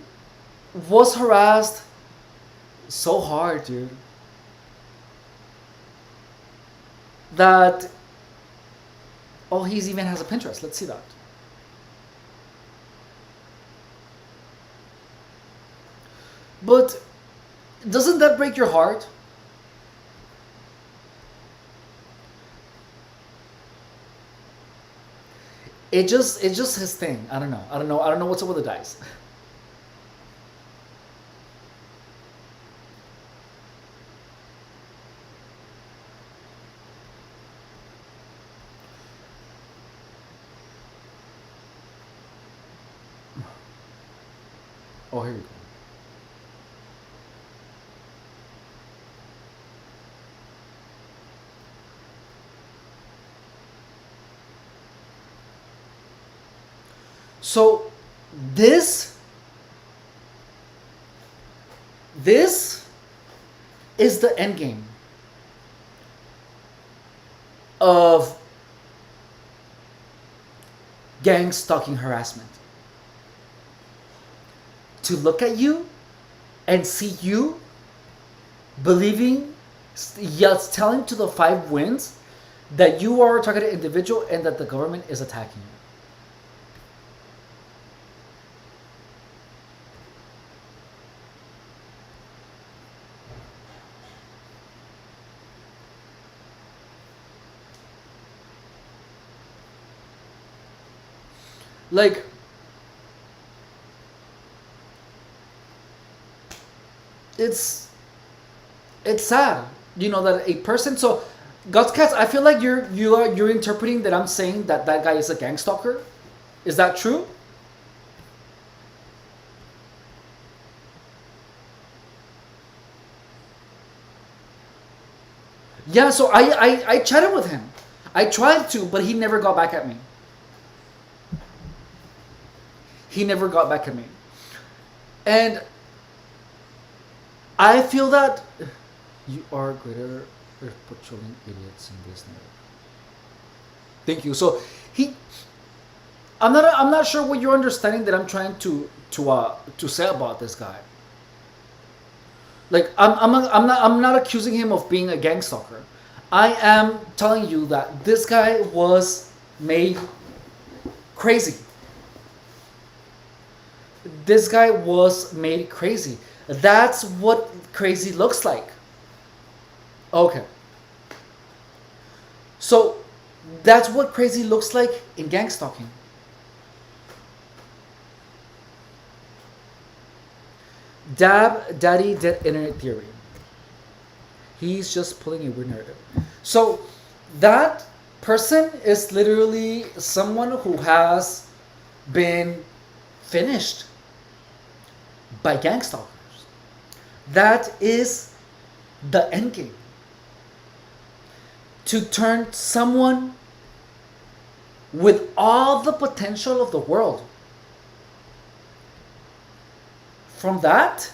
was harassed so hard, dude, that oh, he even has a Pinterest. Let's see that. But doesn't that break your heart? It's just his thing. I don't know. I don't know what's up with the dice. Oh, here we go. So this is the end game of gang stalking harassment. To look at you and see you believing, yes, telling to the five winds that you are a targeted individual and that the government is attacking you. Like, it's sad, you know, that a person. So, God's cats, I feel like you're interpreting that I'm saying that that guy is a gang stalker. Is that true? Yeah. So I chatted with him. I tried to, but he never got back at me. He never got back at me, and I feel that you are greater patrolling idiots in this neighborhood. Thank you. So he, I'm not sure what you're understanding that I'm trying to say about this guy. Like I'm not accusing him of being a gang stalker. I am telling you that this guy was made crazy. This guy was made crazy. That's what crazy looks like. Okay. So that's what crazy looks like in gang stalking. Daddy did internet theory. He's just pulling a weird narrative. So that person is literally someone who has been finished by gang stalkers. That is the end game. To turn someone with all the potential of the world from that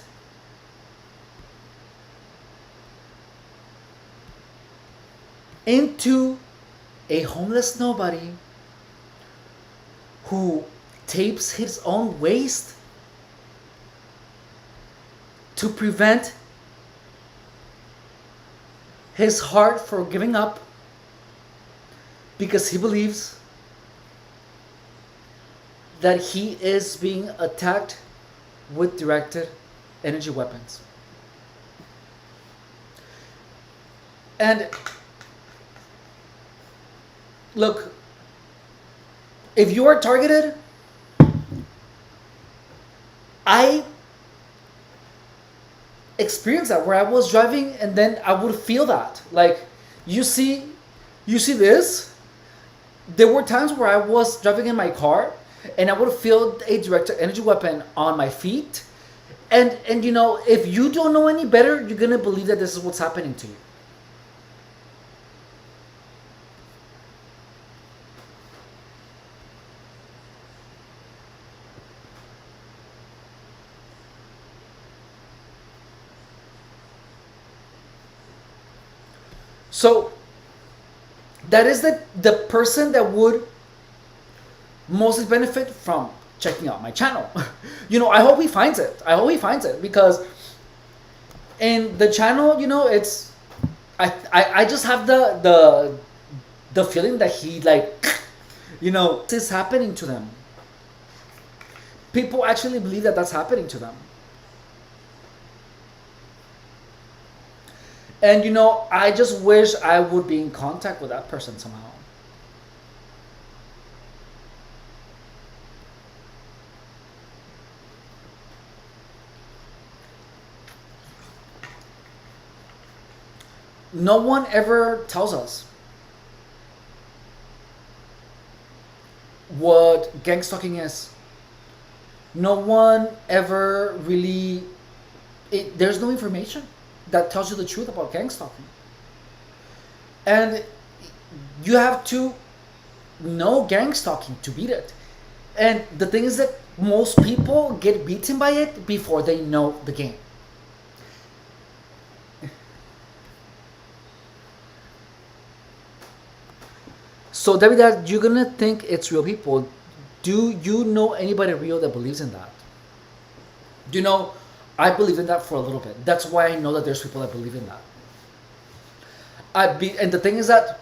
into a homeless nobody who tapes his own waist to prevent his heart from giving up because he believes that he is being attacked with directed energy weapons. And look, if you are targeted, I experienced that where I was driving and then I would feel that. Like, you see this? There were times where I was driving in my car and I would feel a directed energy weapon on my feet. And you know, if you don't know any better, you're gonna believe that this is what's happening to you. So that is the person that would mostly benefit from checking out my channel. You know, I hope he finds it. I hope he finds it because in the channel, you know, it's I just have the feeling that he like, you know, this is happening to them. People actually believe that that's happening to them. And you know, I just wish I would be in contact with that person somehow. No one ever tells us what gang stalking is. No one ever really, there's no information that tells you the truth about gang stalking. And you have to know gang stalking to beat it. And the thing is that most people get beaten by it before they know the game. So David, you're gonna think it's real people. Do you know anybody real that believes in that? You know, I believe in that for a little bit. That's why I know that there's people that believe in that. And the thing is that,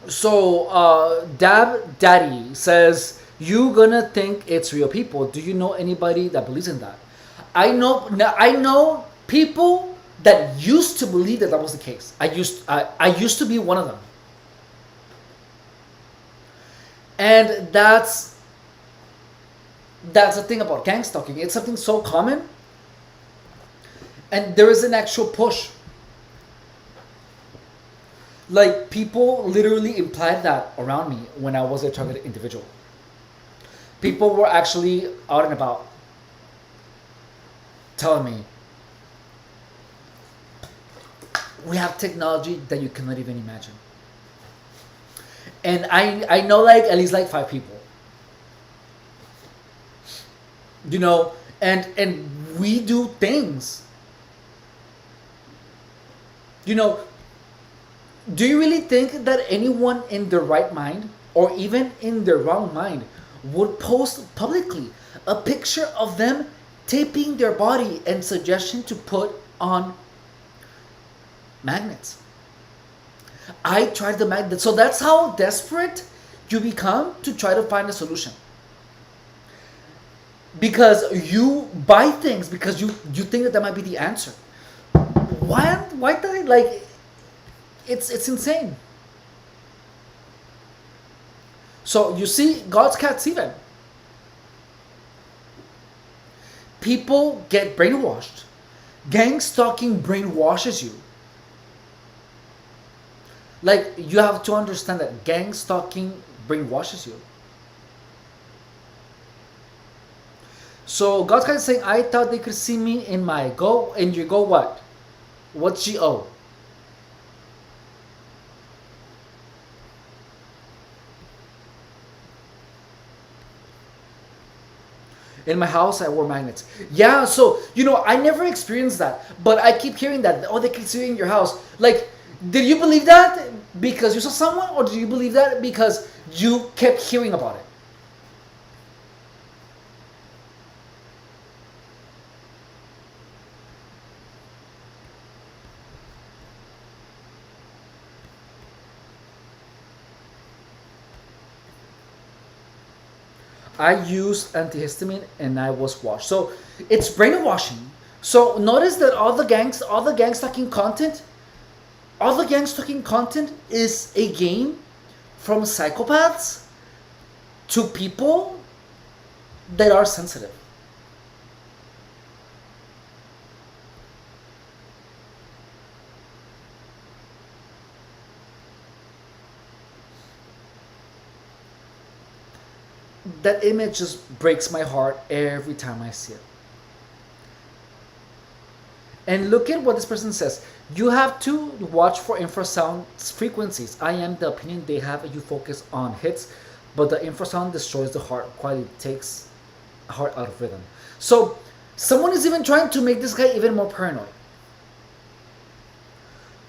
so Dab Daddy says, you gonna think it's real people. Do you know anybody that believes in that? I know people that used to believe that was the case. I used to be one of them. And that's the thing about gang stalking. It's something so common, and there is an actual push. Like, people literally implied that around me when I was a targeted individual. People were actually out and about telling me, we have technology that you cannot even imagine. And I know like at least like 5 people. You know, and we do things. You know, do you really think that anyone in their right mind or even in their wrong mind would post publicly a picture of them taping their body and suggestion to put on magnets? I tried the magnet. So that's how desperate you become to try to find a solution. Because you buy things because you think that might be the answer. Why did I like? It's insane. So you see, God's cats even. People get brainwashed. Gang stalking brainwashes you. Like, you have to understand that gang stalking brainwashes you. So God's kind of saying, I thought they could see me in my go, and you go what? What's GO? In my house, I wore magnets. Yeah, so, you know, I never experienced that. But I keep hearing that, oh, they can see you in your house. Like, Did you believe that because you saw someone, or did you believe that because you kept hearing about it? I used antihistamine and I was washed. So it's brainwashing. So notice that all the gang stalking content, all the gang stalking content is a game from psychopaths to people that are sensitive. That image just breaks my heart every time I see it. And look at what this person says. You have to watch for infrasound frequencies. I am the opinion they have. You focus on hits, but the infrasound destroys the heart quality, takes heart out of rhythm. So someone is even trying to make this guy even more paranoid.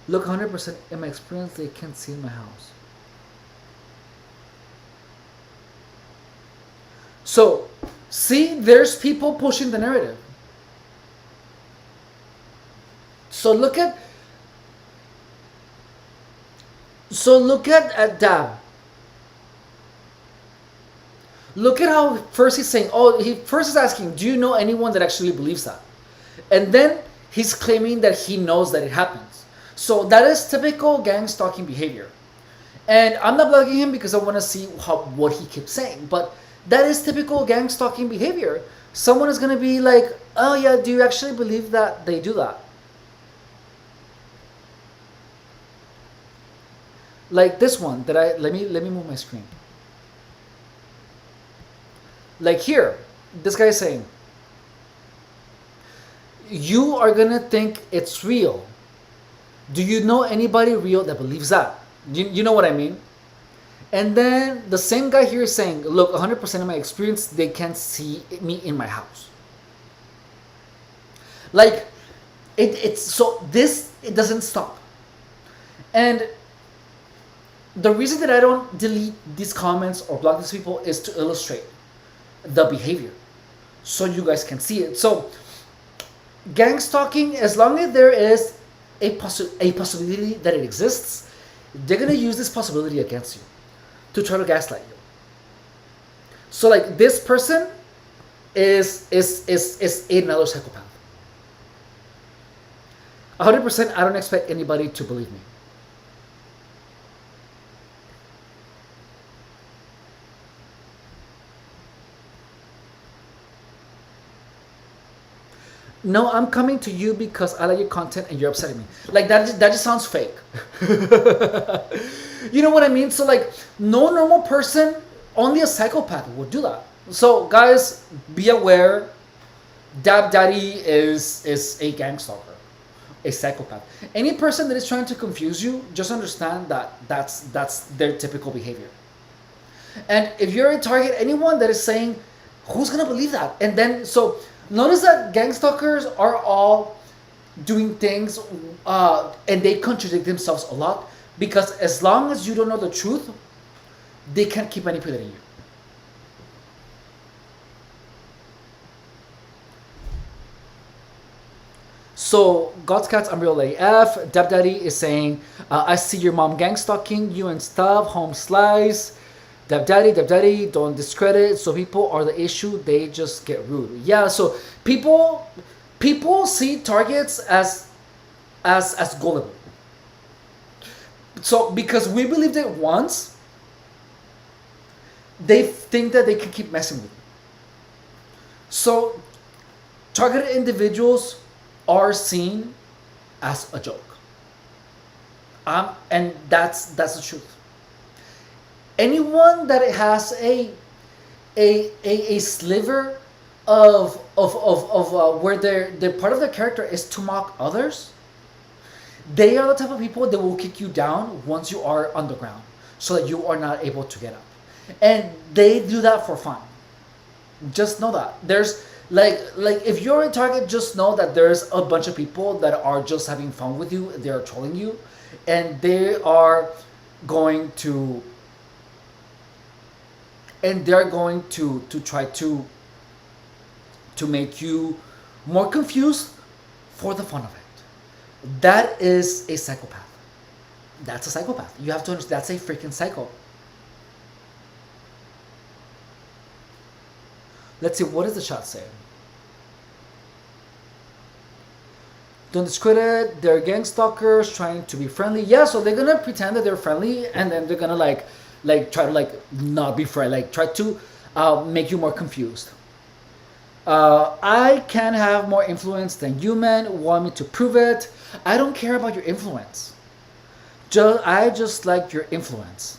Look, 100% in my experience, they can't see in my house. So, see, there's people pushing the narrative. So look at Dab. Look at how first he's saying, oh, he first is asking, do you know anyone that actually believes that? And then he's claiming that he knows that it happens. So that is typical gang stalking behavior. And I'm not blogging him because I want to see what he keeps saying, but that is typical gang stalking behavior. Someone is going to be like, oh yeah, do you actually believe that they do that? Like this one that let me move my screen. Like here, this guy is saying, you are gonna think it's real. Do you know anybody real that believes that? You know what I mean? And then the same guy here is saying, look, 100% of my experience, they can't see me in my house. Like, it doesn't stop. And the reason that I don't delete these comments or block these people is to illustrate the behavior so you guys can see it. So gang stalking, as long as there is a possibility that it exists, they're going to use this possibility against you to try to gaslight you. So like this person is another psychopath. 100%, I don't expect anybody to believe me. No, I'm coming to you because I like your content and you're upsetting me. Like that just sounds fake. You know what I mean? So like no normal person, only a psychopath would do that. So guys, be aware. Dab Daddy is a gang stalker, a psychopath. Any person that is trying to confuse you, just understand that that's their typical behavior. And if you're a target, anyone that is saying, who's gonna believe that? And then so notice that gang stalkers are all doing things and they contradict themselves a lot because as long as you don't know the truth, they can't keep manipulating you. So God's Cats, I'm real AF. Dab Daddy is saying, I see your mom gang stalking you and stuff. Home slice. Dab Daddy, don't discredit. So people are the issue. They just get rude. Yeah. So people see targets as gullible. So because we believed it once, they think that they can keep messing with you. So targeted individuals are seen as a joke. And that's the truth. Anyone that has a sliver of where their part of their character is to mock others, they are the type of people that will kick you down once you are on the ground, so that you are not able to get up. And they do that for fun. Just know that there's like if you're a target, just know that there's a bunch of people that are just having fun with you. They are trolling you, and they are going to try to make you more confused for the fun of it. That is a psychopath. That's a psychopath. You have to understand, that's a freaking psycho. Let's see, what does the shot say? Don't discredit, they're gang stalkers trying to be friendly. Yeah, so they're gonna pretend that they're friendly, and then they're gonna try to not be friendly, try to make you more confused. I can have more influence than you men want me to prove it. I don't care about your influence. I just like your influence.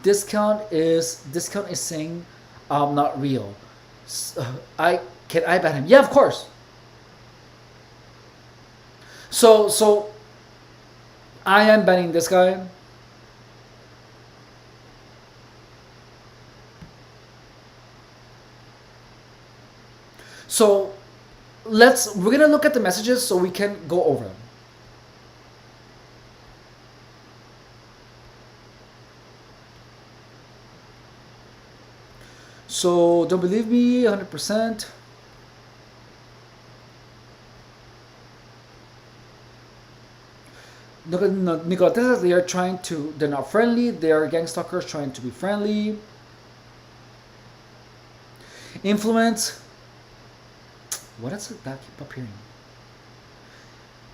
Discount is saying not real. I ban him? Yeah, of course. So I am banning this guy. So we're gonna look at the messages so we can go over them. So don't believe me 100%. Nicola, they're not friendly. They are gang stalkers trying to be friendly. Influence. What does that keep appearing?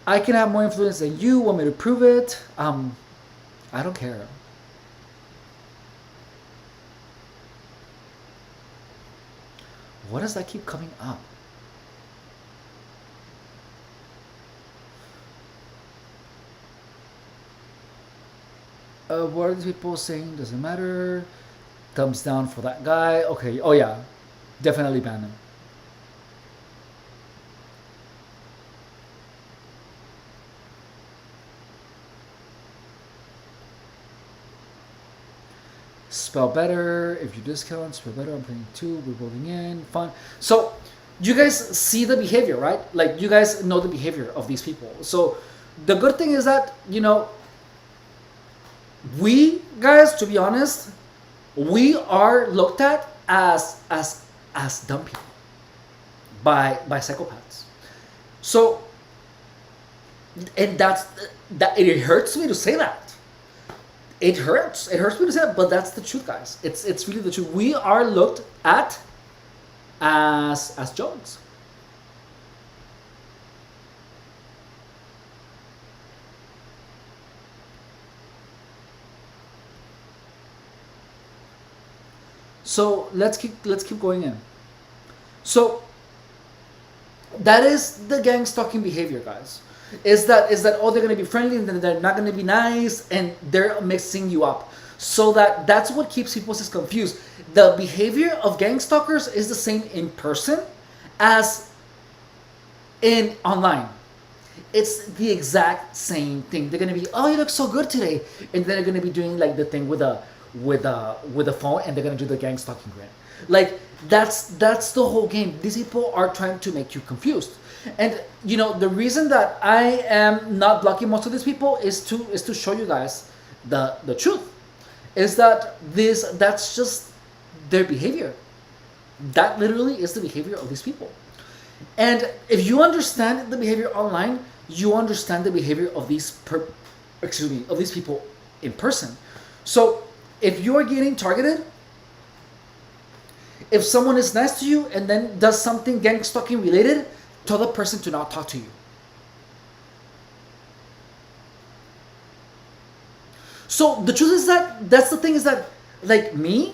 I can have more influence than you. Want me to prove it? I don't care. What does that keep coming up? What are these people saying? Doesn't matter. Thumbs down for that guy. Okay. Oh yeah, definitely ban him. Spell better. If you discount, spell better. I'm playing 2. We're rolling in. Fun. So you guys see the behavior, right? Like, you guys know the behavior of these people. So the good thing is that, we guys, to be honest, we are looked at as dumb people by psychopaths. So, and that it hurts me to say that. It hurts me to say that, but that's the truth, guys. It's really the truth. We are looked at as jokes. So let's keep going in. So that is the gang stalking behavior, guys. Is that oh, they're gonna be friendly and then they're not gonna be nice, and they're mixing you up. So that's what keeps people just confused. The behavior of gang stalkers is the same in person as in online. It's the exact same thing. They're gonna be, oh, you look so good today, and then they're gonna be doing like the thing with a phone, and they're gonna do the gang stalking grin. Like that's the whole game. These people are trying to make you confused. And the reason that I am not blocking most of these people is to show you guys the truth. Is that that's just their behavior. That literally is the behavior of these people. And if you understand the behavior online, you understand the behavior of these people in person. So if you are getting targeted, if someone is nice to you and then does something gang stalking related, tell the person to not talk to you. So the truth is that's the thing, is that, like, me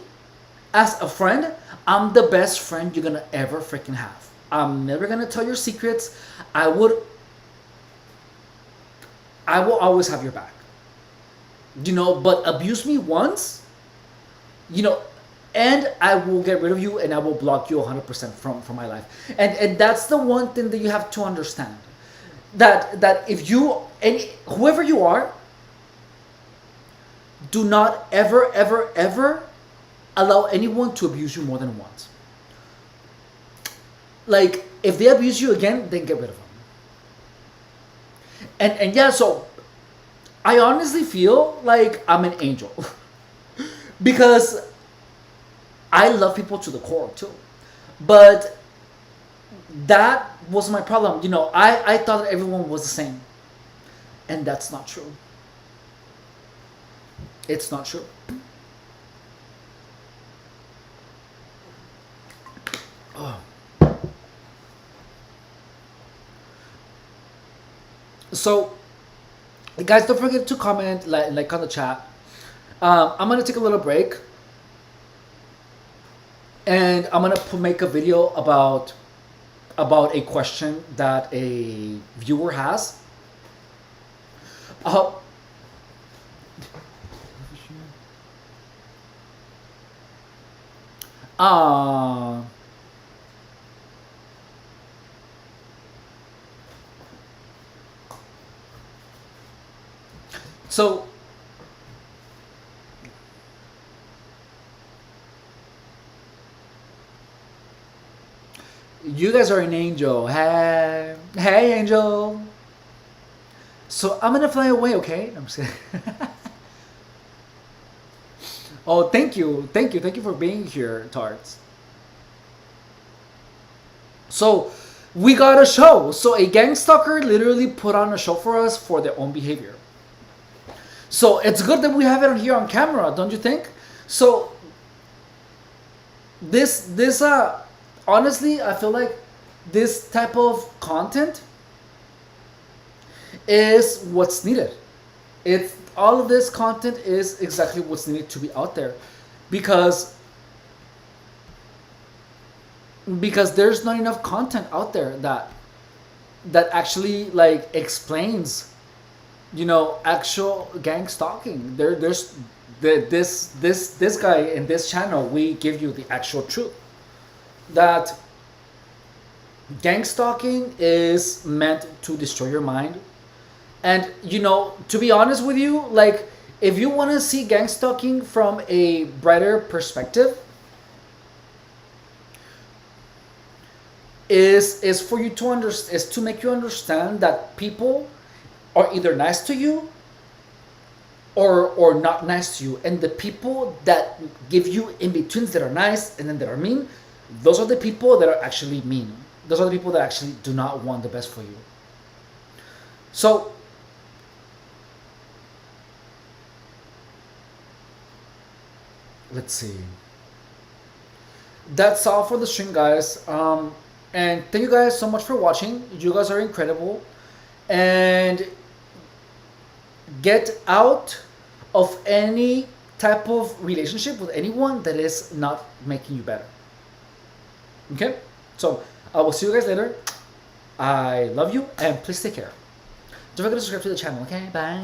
as a friend, I'm the best friend you're gonna ever freaking have. I'm never gonna tell your secrets. I will always have your back. But abuse me once, and I will get rid of you, and I will block you 100% from my life. And that's the one thing that you have to understand. That if you, and whoever you are, do not ever, ever, ever allow anyone to abuse you more than once. Like, if they abuse you again, then get rid of them. And yeah, so I honestly feel like I'm an angel because I love people to the core too. But that was my problem. I thought that everyone was the same. And that's not true. It's not true. Oh. So, guys, don't forget to comment, like on the chat. I'm gonna take a little break, and I'm gonna make a video about a question that a viewer has. Uh, uh, so you guys are an angel. Hey, hey, angel. So I'm gonna fly away, okay? I'm just kidding. Oh, thank you for being here, Tarts. So we got a show. So a gang stalker literally put on a show for us for their own behavior. So it's good that we have it on here on camera, don't you think? So this honestly, I feel like this type of content is what's needed. It's all of this content is exactly what's needed to be out there, because there's not enough content out there that actually like explains, actual gang stalking. There's this guy in this channel. We give you the actual truth that gang stalking is meant to destroy your mind. And to be honest with you, like, if you want to see gang stalking from a brighter perspective, is for you to understand, is to make you understand that people are either nice to you or not nice to you, and the people that give you in betweens that are nice and then that are mean, those are the people that are actually mean. Those are the people that actually do not want the best for you. So let's see. That's all for the stream, guys. And thank you guys so much for watching. You guys are incredible. And get out of any type of relationship with anyone that is not making you better. Okay? So I will see you guys later. I love you, and please take care. Don't forget to subscribe to the channel, okay? Bye.